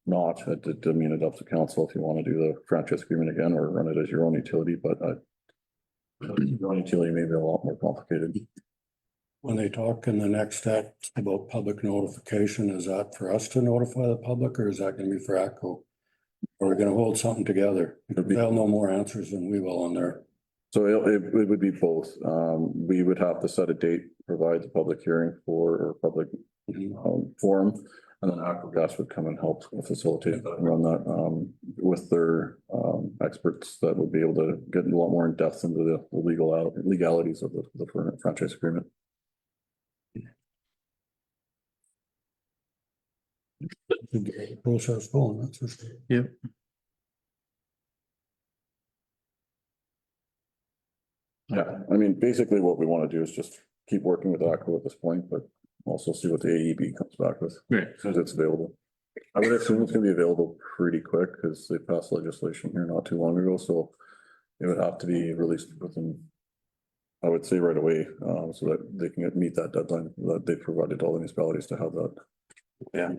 not. I mean, it's up to council if you want to do the franchise agreement again or run it as your own utility, but your own utility may be a lot more complicated. When they talk in the next step about public notification, is that for us to notify the public, or is that gonna be for ACO? Or we're gonna hold something together. It'd be- They'll know more answers than we will on there. So it would be both. We would have to set a date, provide the public hearing for, or public forum. And then Aquagas would come and help facilitate that and run that, with their, experts that would be able to get a lot more in depth into the legalities of the franchise agreement. Process going, that's for sure. Yep. Yeah, I mean, basically what we want to do is just keep working with ACO at this point, but also see what the AEB comes back with. Right. As soon as it's available. I would assume it's gonna be available pretty quick because they passed legislation here not too long ago, so it would have to be released within, I would say right away, so that they can meet that deadline that they provided all the municipalities to have that. Yeah.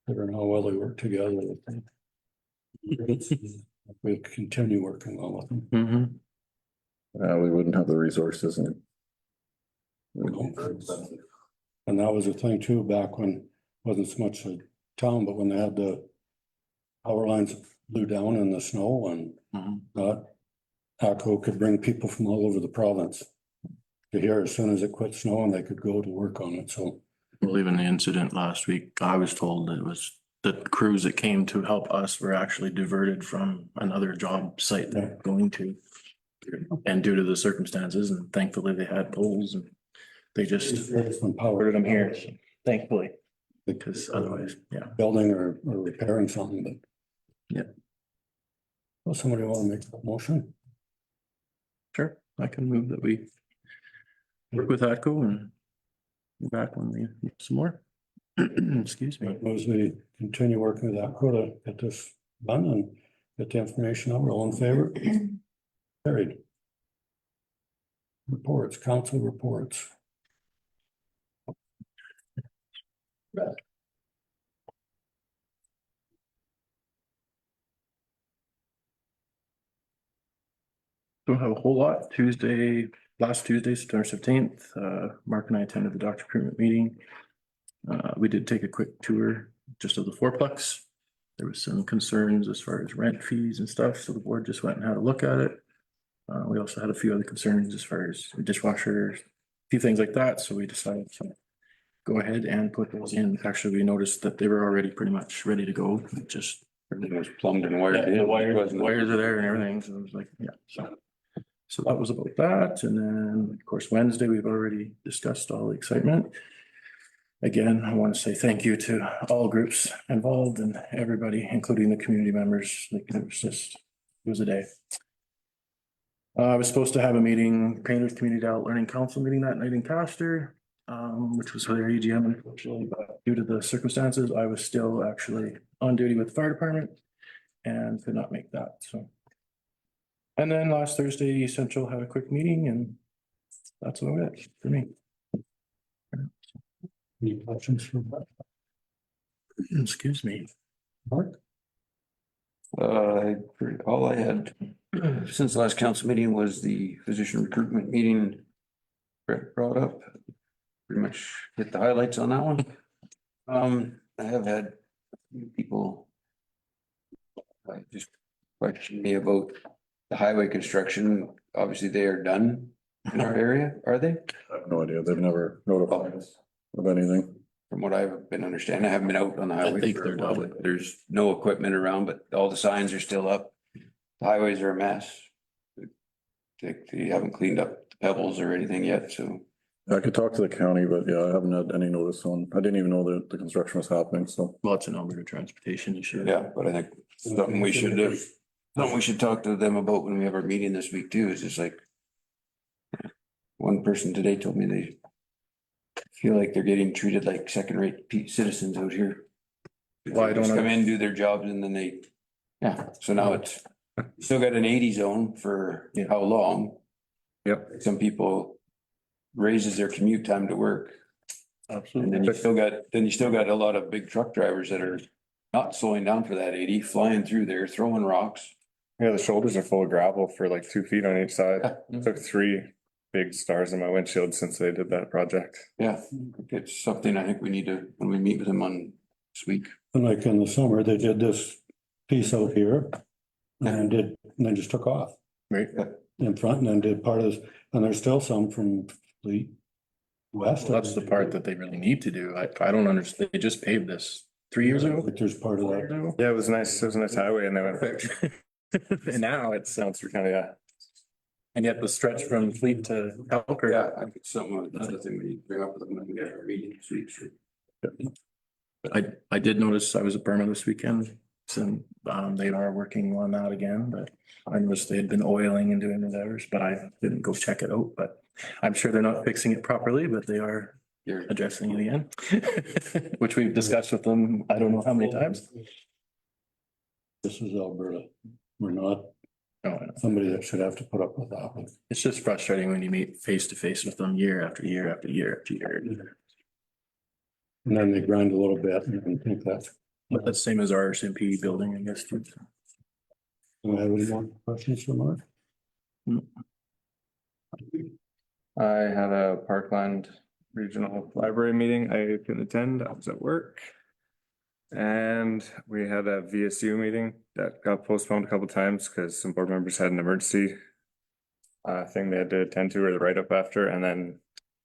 Figuring how well they work together. We'll continue working well with them. Mm-hmm. We wouldn't have the resources and. And that was the thing too, back when wasn't so much a town, but when they had the power lines blew down in the snow and ACO could bring people from all over the province to here as soon as it quit snowing, they could go to work on it. So Well, even the incident last week, I was told it was the crews that came to help us were actually diverted from another job site they're going to. And due to the circumstances, and thankfully they had poles and they just from power ordered them here, thankfully, because otherwise, yeah. building or repairing something, but. Yeah. Well, somebody want to make a motion? Sure, I can move that we work with ATCO and be back when we need some more. Excuse me. As we continue working with ACO to get this done and get the information out, we're all in favor. Carried. Reports, council reports. Don't have a whole lot. Last Tuesday, September 17th, Mark and I attended the doctor recruitment meeting. We did take a quick tour just of the fourplex. There was some concerns as far as rent fees and stuff, so the board just went and had a look at it. We also had a few other concerns as far as dishwasher, a few things like that, so we decided to go ahead and put those in. Actually, we noticed that they were already pretty much ready to go, just. Everything was plumbed and wired. Yeah, the wires wasn't it? are there and everything, so it was like, yeah, so that was about that, and then, of course, Wednesday, we've already discussed all the excitement. Again, I want to say thank you to all groups involved and everybody, including the community members, like, it was a day. I was supposed to have a meeting, Painters Community Adult Learning Council meeting that night in Castor, which was for their AGM, unfortunately, but due to the circumstances, I was still actually on duty with the fire department and could not make that, so. And then last Thursday, Central had a quick meeting and that's about it for me. Any questions for Mark? Excuse me. Mark? All I had since the last council meeting was the physician recruitment meeting. Brett brought up, pretty much hit the highlights on that one. I have had a few people just question me about the highway construction. Obviously, they are done in our area, are they? I have no idea. They've never notified us of anything. From what I've been understanding, I haven't been out on the highway. think for a they're while, done. but there's no equipment around, but all the signs are still up. The highways are a mess. They haven't cleaned up the pebbles or anything yet, so. I could talk to the county, but yeah, I haven't had any notice on, I didn't even know that the construction was happening, so. Well, it's an Alberta transportation issue. Yeah, but I think something we should do, something we should talk to them about when we have our meeting this week too, is just like. One person today told me they feel like they're getting treated like second-rate citizens out here. Well, I don't Just know. come in, do their jobs and then they, yeah, so now it's, still got an 80 zone for Yeah. how long? Yep. Some people raises their commute time to work. And Absolutely. then you still got a lot of big truck drivers that are not slowing down for that 80, flying through there, throwing rocks. Yeah, the shoulders are full of gravel for like 2 feet on each side. Took three big stars in my windshield since they did that project. Yeah, it's something I think we need to, when we meet with him on this week. And like in the summer, they did this piece out here. And then just took off Right. in front and then did part of this, and there's still some from the west. That's the part that they really need to do. I don't understand. They just paved this 3 years ago. Like there's part of that. Yeah, it was nice. It was a nice highway and they went. And now it sounds, Kind of, yeah. and yet the stretch from Fleet to Elker. Yeah, I think it's something, another thing we need to bring up with them when we get our meeting this week. So. I did notice I was at Burma this weekend. And they are working on that again, but I noticed they had been oiling and doing whatever, but I didn't go check it out, but I'm sure they're not fixing it properly, but they are Here. addressing it again. Which we've discussed with them, I don't know how many times. This is Alberta. We're not No, I know. somebody that should have to put up with that. It's just frustrating when you meet face to face with them year after year after year after year. And then they grind a little bit and think that's. But that's the same as our SMP building, I guess, too. Do I have any more questions for Mark? I had a Parkland Regional Library meeting. I couldn't attend. I was at work. And we had a VSU meeting that got postponed a couple times because some board members had an emergency thing they had to attend to or the write-up after, and then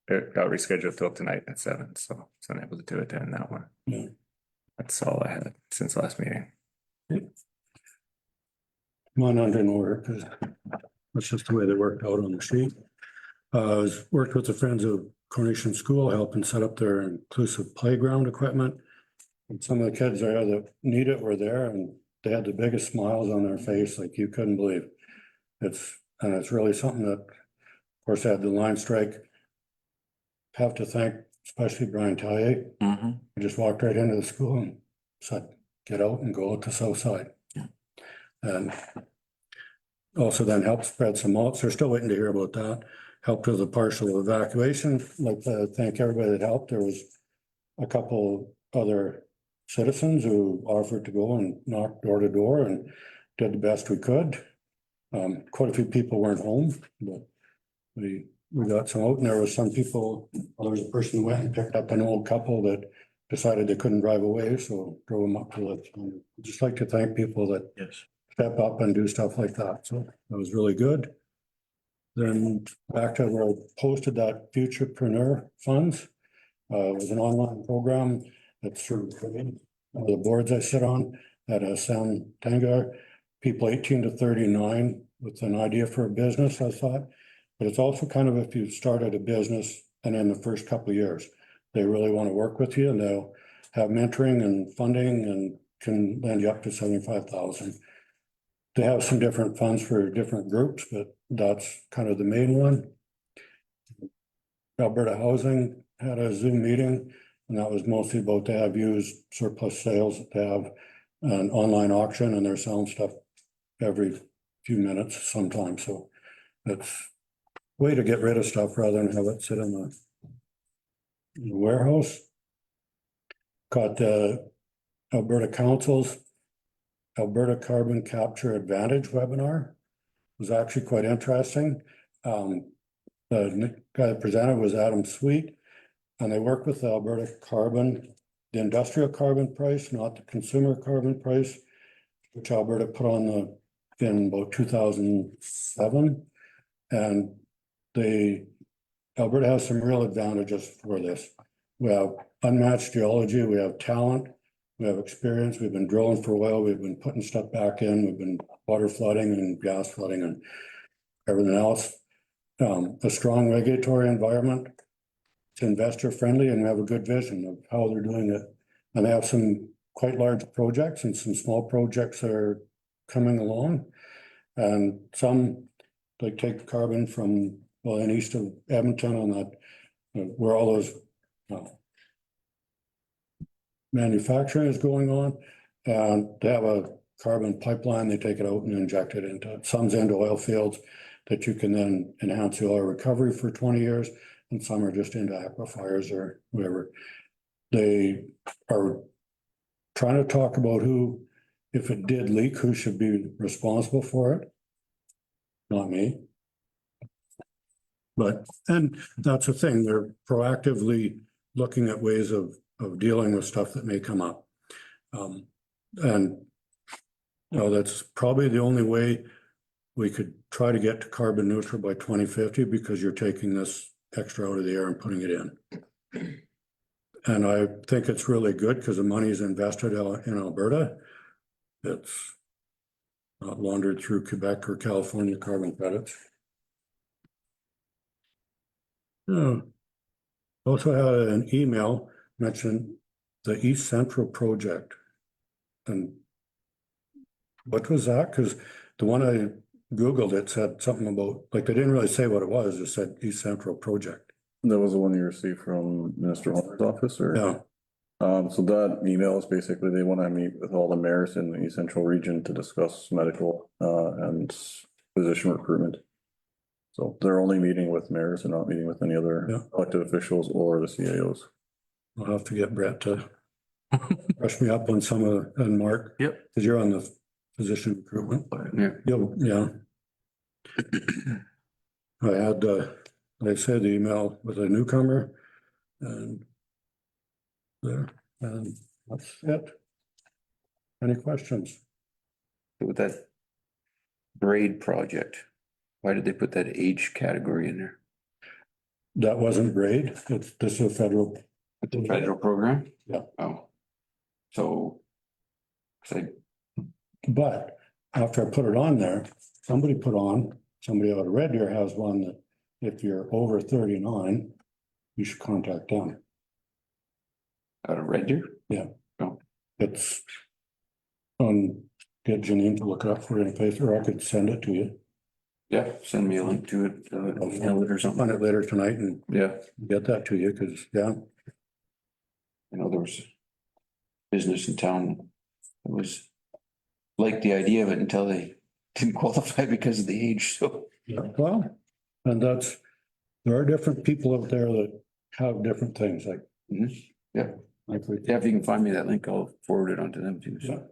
it got rescheduled till tonight at 7, so I was unable to attend that one. Yeah. That's all I had since last meeting. Come on under in order, because that's just the way they worked out on the sheet. I was worked with the Friends of Coronation School, helping set up their inclusive playground equipment. And some of the kids there that need it were there, and they had the biggest smiles on their face, like you couldn't believe. And it's really something that, of course, had the line strike. Have to thank especially Brian Taille. I just walked right into the school and said, get out and go out to south side. Yeah. And also then helped spread some out. So they're still waiting to hear about that. Helped with a partial evacuation. Like to thank everybody that helped. There was a couple other citizens who offered to go and knock door to door and did the best we could. Quite a few people weren't home, but we got some out, and there was some people, well, there was a person who went and picked up an old couple that decided they couldn't drive away, so drove them up to Litchfield. Just like to thank people that Yes. step up and do stuff like that, so that was really good. Then back to where I posted that Futurepreneur funds. It was an online program that's through one of the boards I sit on at Sam Tangar, people 18 to 39 with an idea for a business, I thought. But it's also kind of if you've started a business and in the first couple of years, they really want to work with you, and they'll have mentoring and funding and can lend you up to 75,000. They have some different funds for different groups, but that's kind of the main one. Alberta Housing had a Zoom meeting, and that was mostly about to have used surplus sales, to have an online auction, and they're selling stuff every few minutes sometimes, so it's a way to get rid of stuff rather than have it sit in the warehouse. Got the Alberta Council's Alberta Carbon Capture Advantage webinar. It was actually quite interesting. The guy that presented was Adam Sweet, and they work with the Alberta carbon, the industrial carbon price, not the consumer carbon price, which Alberta put on in about 2007. And Alberta has some real advantages for this. We have unmatched geology, we have talent, we have experience, we've been drilling for oil, we've been putting stuff back in, we've been water flooding and gas flooding and everything else. A strong regulatory environment. It's investor friendly, and we have a good vision of how they're doing it. And they have some quite large projects and some small projects that are coming along. And some, like take carbon from, well, in east of Edmonton on that, where all those manufacturing is going on. And they have a carbon pipeline, they take it out and inject it into, some's into oil fields that you can then enhance the oil recovery for 20 years. And some are just into aquifers or whatever. They are trying to talk about who, if it did leak, who should be responsible for it. Not me. But, and that's the thing, they're proactively looking at ways of dealing with stuff that may come up. And, you know, that's probably the only way we could try to get to carbon neutral by 2050, because you're taking this extra out of the air and putting it in. And I think it's really good because the money is invested in Alberta. It's not laundered through Quebec or California carbon credits. Also had an email mentioned the East Central project. And what was that? Because the one I Googled, it said something about, like, they didn't really say what it was. It said East Central project. That was the one you received from Minister Holmer's office, or? Yeah, So that email is basically, they want to meet with all the mayors in the East Central region to discuss medical, and physician recruitment. So they're only meeting with mayors and not meeting with any other Yeah. elected officials or the CAOs. I'll have to get Brett to brush me up on some of, and Mark. Yep. Because you're on the physician recruitment. Yeah. I had, like I said, the email with a newcomer and there, and that's it. Any questions? With that grade project, why did they put that age category in there? That wasn't grade. This is a federal. With the federal program? Yeah. Oh. So. So But after I put it on there, somebody out of Red Deer has one that if you're over 39, you should contact them. out of Red Deer? It's get Janine to look it up for you in face, or I could send it to you. Yeah, send me a link to it, email it or Find something. it later tonight and Yeah, get that to you, because, yeah, I know there was business in town that was liked the idea of it until they didn't qualify because of the age, so. well, and there are different people out there that have different things, like. Mhm. Yeah. Like we. Yeah, if you can find me that link, I'll forward it on to them too, so.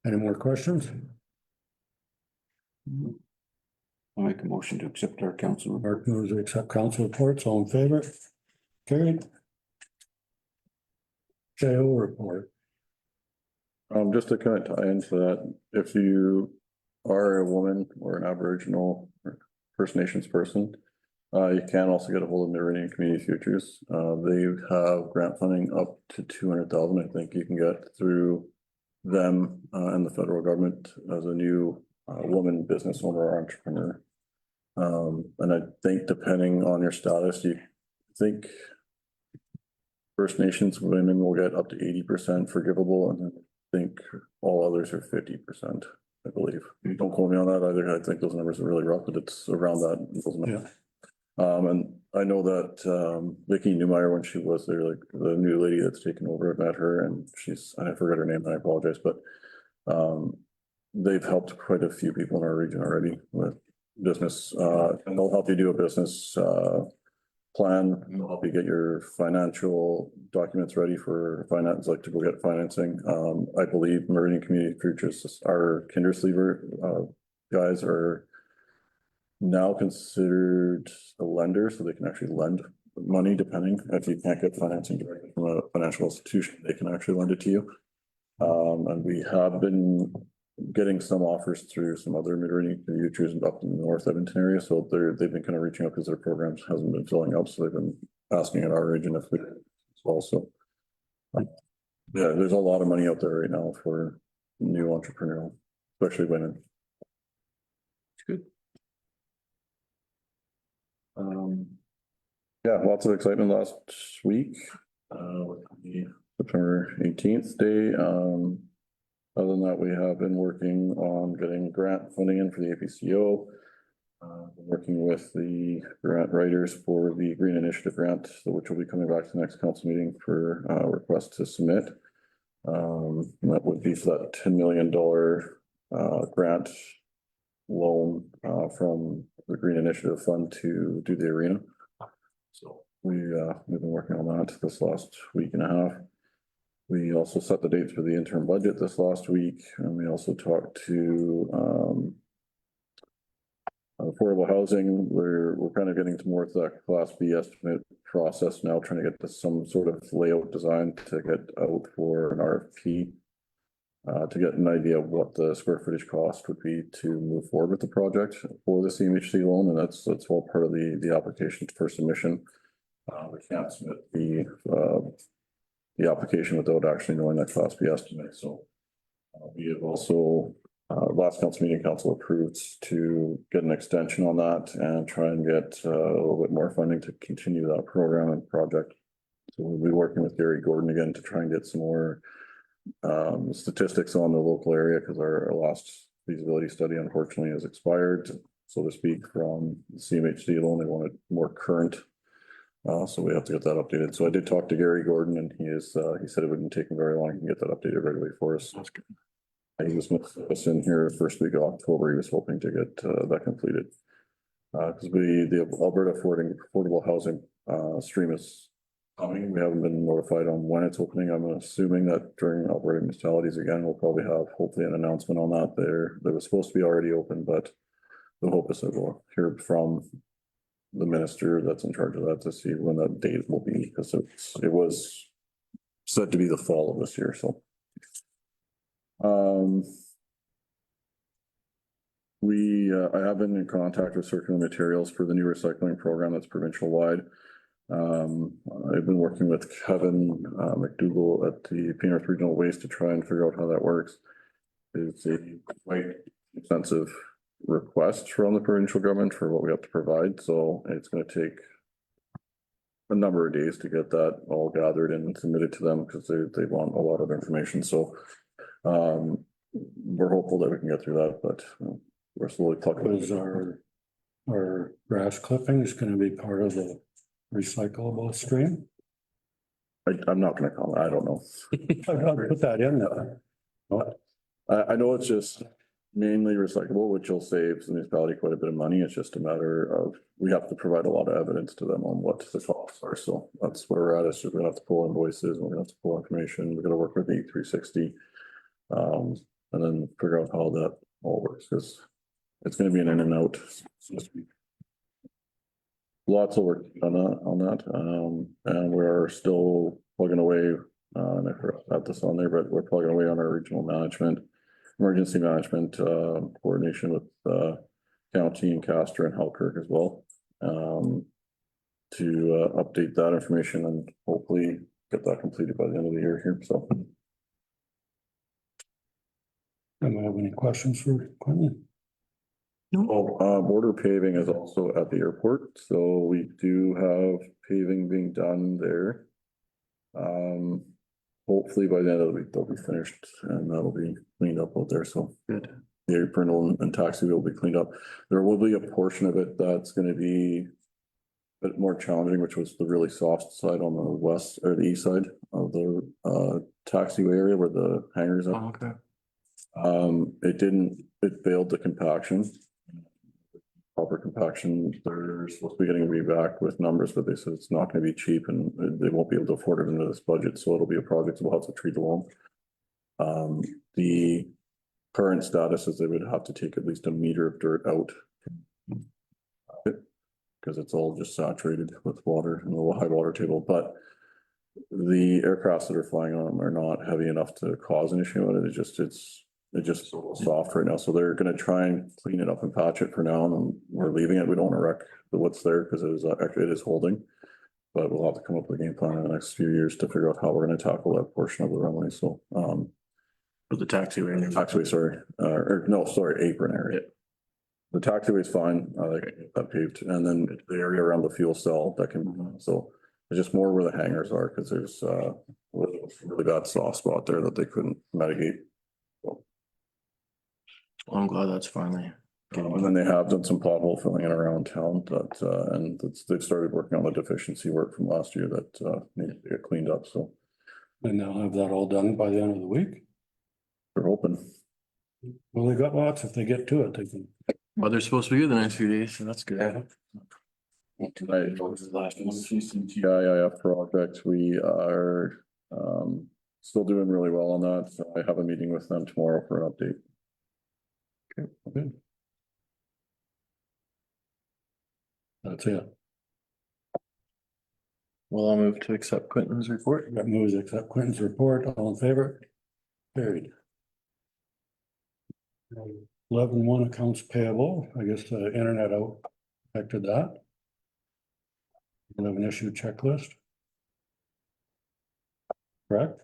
Any more questions? I'll make a motion to accept our council report. Mark moves to accept council reports, all in favor? Carried. JO report. Just to kind of tie into that, if you are a woman or an Aboriginal or First Nations person, you can also get a hold of Meridian Community Futures. They have grant funding up to 200,000, I think you can get through them and the federal government as a new woman business owner or entrepreneur. And I think depending on your status, you think First Nations women will get up to 80% forgivable, and I think all others are 50%, I believe. Don't quote me on that either. I think those numbers are really rough, but it's around that. Yeah. And I know that Vicky Newmeyer, when she was there, like the new lady that's taken over, I've met her, and I forgot her name, and I apologize, but they've helped quite a few people in our region already with business, and they'll help you do a business plan. They'll help you get your financial documents ready for finance, like to go get financing. I believe Meridian Community Futures, our Kindersleever guys are now considered a lender, so they can actually lend money depending. If you can't get financing directly from a financial institution, they can actually lend it to you. And we have been getting some offers through some other Meridian Futures up in the North Edmonton area. So they've been kind of reaching out because their programs hasn't been filling up. So they've been asking in our region if we as well. So yeah, there's a lot of money out there right now for new entrepreneurial, especially women. It's good. Yeah, lots of excitement last week. With the September 18th day. Other than that, we have been working on getting grant funding in for the APCO. Working with the grant writers for the Green Initiative grant, which will be coming back to the next council meeting for request to submit. That would be for that $10 million grant loan from the Green Initiative Fund to do the arena. So we've been working on that this last week and a half. We also set the dates for the interim budget this last week, and we also talked to Affordable housing, we're kind of getting towards that class B estimate process now, trying to get to some sort of layout design to get out for an RFP. To get an idea of what the square footage cost would be to move forward with the project for the CMHC loan, and that's all part of the application for submission. We can't submit the application without actually knowing that class B estimate, so. We have also, last council meeting, council approved to get an extension on that and try and get a little bit more funding to continue that program and project. So we'll be working with Gary Gordon again to try and get some more statistics on the local area, because our last feasibility study unfortunately has expired, so to speak, from the CMHC loan. They wanted more current. So we have to get that updated. So I did talk to Gary Gordon, and he said it wouldn't take him very long to get that updated right away for us. That's good. He was in here first week of October. He was hoping to get that completed. Because the Alberta affordable housing stream is coming. We haven't been notified on when it's opening. I'm assuming that during Alberta municipalities again, we'll probably have hopefully an announcement on that there. That was supposed to be already open, but the hope is that we'll hear from the minister that's in charge of that to see when that date will be, because it was said to be the fall of this year, so. I have been in contact with Circular Materials for the new recycling program that's provincial wide. I've been working with Kevin McDougall at the Penrith Regional Waste to try and figure out how that works. It's a quite expensive request from the provincial government for what we have to provide, so it's going to take a number of days to get that all gathered and submitted to them, because they want a lot of information. So we're hopeful that we can get through that, but we're slowly plugging. Is our grass clippings gonna be part of the recyclable stream? I'm not gonna comment. I don't know. I'll put that in there. What? I know it's just mainly recyclable, which will save the municipality quite a bit of money. It's just a matter of, we have to provide a lot of evidence to them on what the costs are. So that's where we're at. It's just we're gonna have to pull invoices, we're gonna have to pull information. We're gonna work with E360. And then figure out how that all works, because it's gonna be an in and out. Lots of work on that, and we're still plugging away, and I forgot to add this on there, but we're plugging away on our regional management, emergency management, coordination with county and Castor and Halkirk as well. To update that information and hopefully get that completed by the end of the year here, so. Do I have any questions for Quentin? Border paving is also at the airport, so we do have paving being done there. Hopefully by the end of the week, they'll be finished and that'll be cleaned up out there, so. Good. The apron and taxi will be cleaned up. There will be a portion of it that's gonna be a bit more challenging, which was the really soft side on the west or the east side of the taxiway area where the hangars are. Oh, okay. It failed the compaction. Proper compaction, they're supposed to be getting me back with numbers, but they said it's not gonna be cheap and they won't be able to afford it into this budget, so it'll be a project we'll have to treat alone. The current status is they would have to take at least a meter of dirt out. Because it's all just saturated with water and a little high water table, but the aircrafts that are flying on them are not heavy enough to cause an issue on it. It's just so soft right now, so they're gonna try and clean it up and patch it for now, and we're leaving it. We don't wanna wreck what's there, because it is holding. But we'll have to come up with a game plan in the next few years to figure out how we're gonna tackle that portion of the runway, so. For the taxiway. Taxiway, sorry, apron area. The taxiway is fine, that paved, and then the area around the fuel cell that can, so. It's just more where the hangars are, because there's a really bad soft spot there that they couldn't mitigate. Well, I'm glad that's finally. And then they have done some pothole filling in around town they've started working on the deficiency work from last year that needs to get cleaned up, so. And they'll have that all done by the end of the week? They're hoping. Well, they got lots. If they get to it, they can. Well, they're supposed to be good the next few days, so that's good. TIIF project, we are still doing really well on that. So I have a meeting with them tomorrow for an update. Good. That's it. Well, I'll move to accept Quentin's report. That moves accept Quentin's report. All in favor? Carried. 11.1 accounts payable. I guess the internet out affected that. We have an issue checklist. Correct?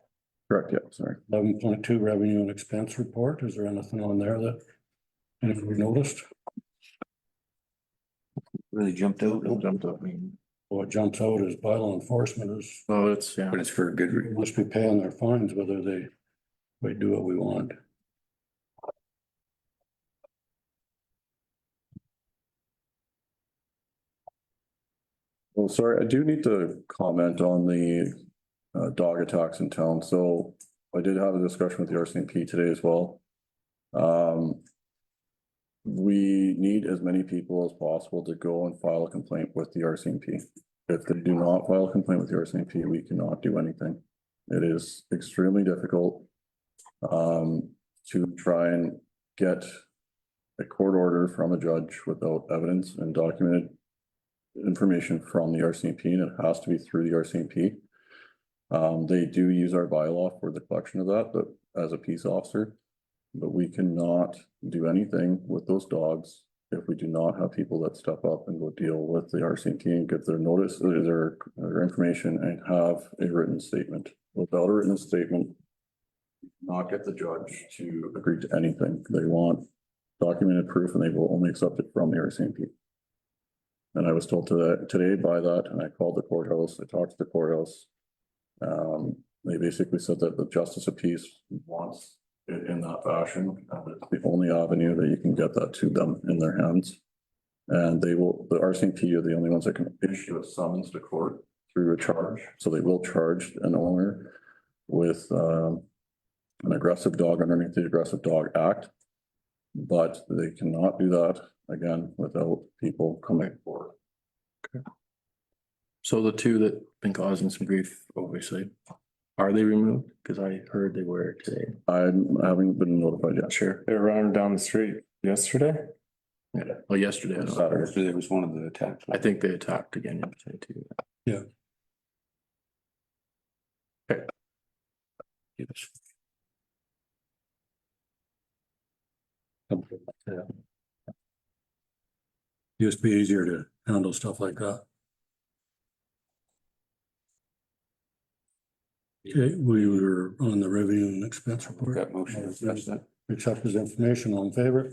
Correct, yeah, sorry. 11.2 revenue and expense report. Is there anything on there that anybody noticed? Really jumped out, Jumped up. I mean, What jumps out is bylaw enforcement is, oh, it's, yeah. but it's for a good they reason. must be paying their fines whether they do what we want. Well, sorry, I do need to comment on the dog attacks in town. So I did have a discussion with the RCMP today as well. We need as many people as possible to go and file a complaint with the RCMP. If they do not file a complaint with the RCMP, we cannot do anything. It is extremely difficult to try and get a court order from a judge without evidence and documented information from the RCMP, and it has to be through the RCMP. They do use our bylaw for the collection of that, but as a peace officer, but we cannot do anything with those dogs if we do not have people that step up and go deal with the RCMP and get their notice, their information, and have a written statement. Without a written statement, not get the judge to agree to anything. They want documented proof, and they will only accept it from the RCMP. And I was told today by that, and I called the courthouse, I talked to the courthouse. They basically said that the Justice of Peace wants it in that fashion, and it's the only avenue that you can get that to them in their hands. And they will, the RCMP are the only ones that can issue a summons to court through a charge. So they will charge an owner with an aggressive dog underneath the Aggressive Dog Act. But they cannot do that again without people coming forward. So the two that been causing some grief, obviously, are they removed? Because I heard they were today. I haven't been notified yet. Sure. They were running down the street yesterday. Yeah. Well, yesterday, I don't know. Saturday. So there was one of the attacks. I think they attacked again yesterday too. Yeah. Okay. Yes. Used to be easier to handle stuff like that. Okay, we were on the revenue and expense report. Got motion, discuss that. Accept his information, all in favor?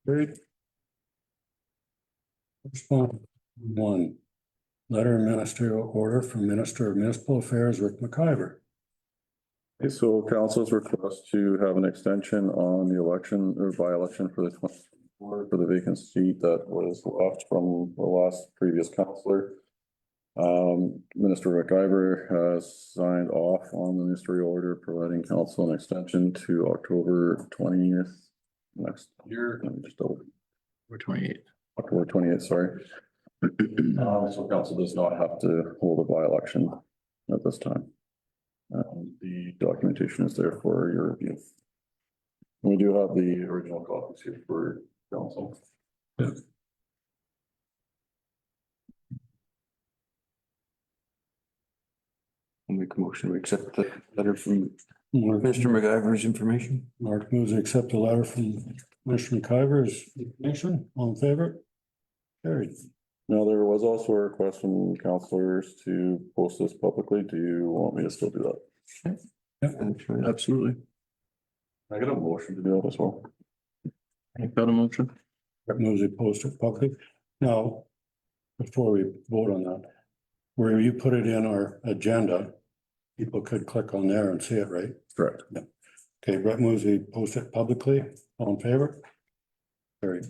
Carried. Response 1, letter of ministerial order from Minister of Municipal Affairs, Rick McIver. Okay, so council's request to have an extension on the election or by-election for the 2024 for the vacant seat that was left from the last previous councillor. Minister McIver has signed off on the ministerial order providing council an extension to October 20th next year. Let me just We're 28. October 28th, sorry. So council does not have to hold a by-election at this time. The documentation is there for your review. We do have the original copies here for council. I'll make a motion to accept the letter from Mark Mr. McIver's information. moves to accept the letter from Mr. McIver's information, all in favor? Carried. Now, there was also a request from councilors to post this publicly. Do you want me to still do that? Absolutely. I got a motion to do that as well. Make that a motion. That moves to post it publicly. Now, before we vote on that, where you put it in our agenda, people could click on there and see it, right? Correct. Okay, Brett moves to post it publicly, all in favor? Carried.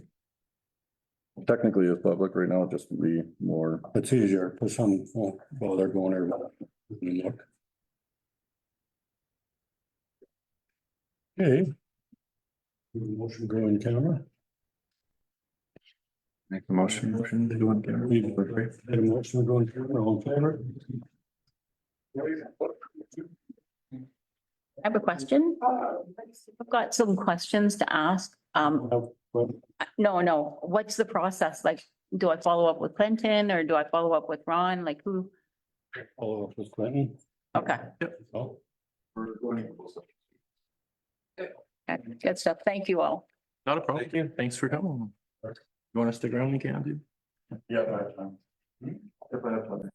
Technically, it's public right now, just to be more. It's easier, for some won't bother going there and look. Okay. Motion go in camera. Make the motion. Motion to go on camera. Need a motion to go in camera, all in favor? I have a question. I've got some questions to ask. No, what's the process? Like, do I follow up with Clinton or do I follow up with Ron? Like who? Follow up with Clinton. Okay, Oh, We're going to- okay, good stuff. Thank you all. Not a problem. Thanks for coming. You want to stick around? You can do. Yeah, I have time. If I have time.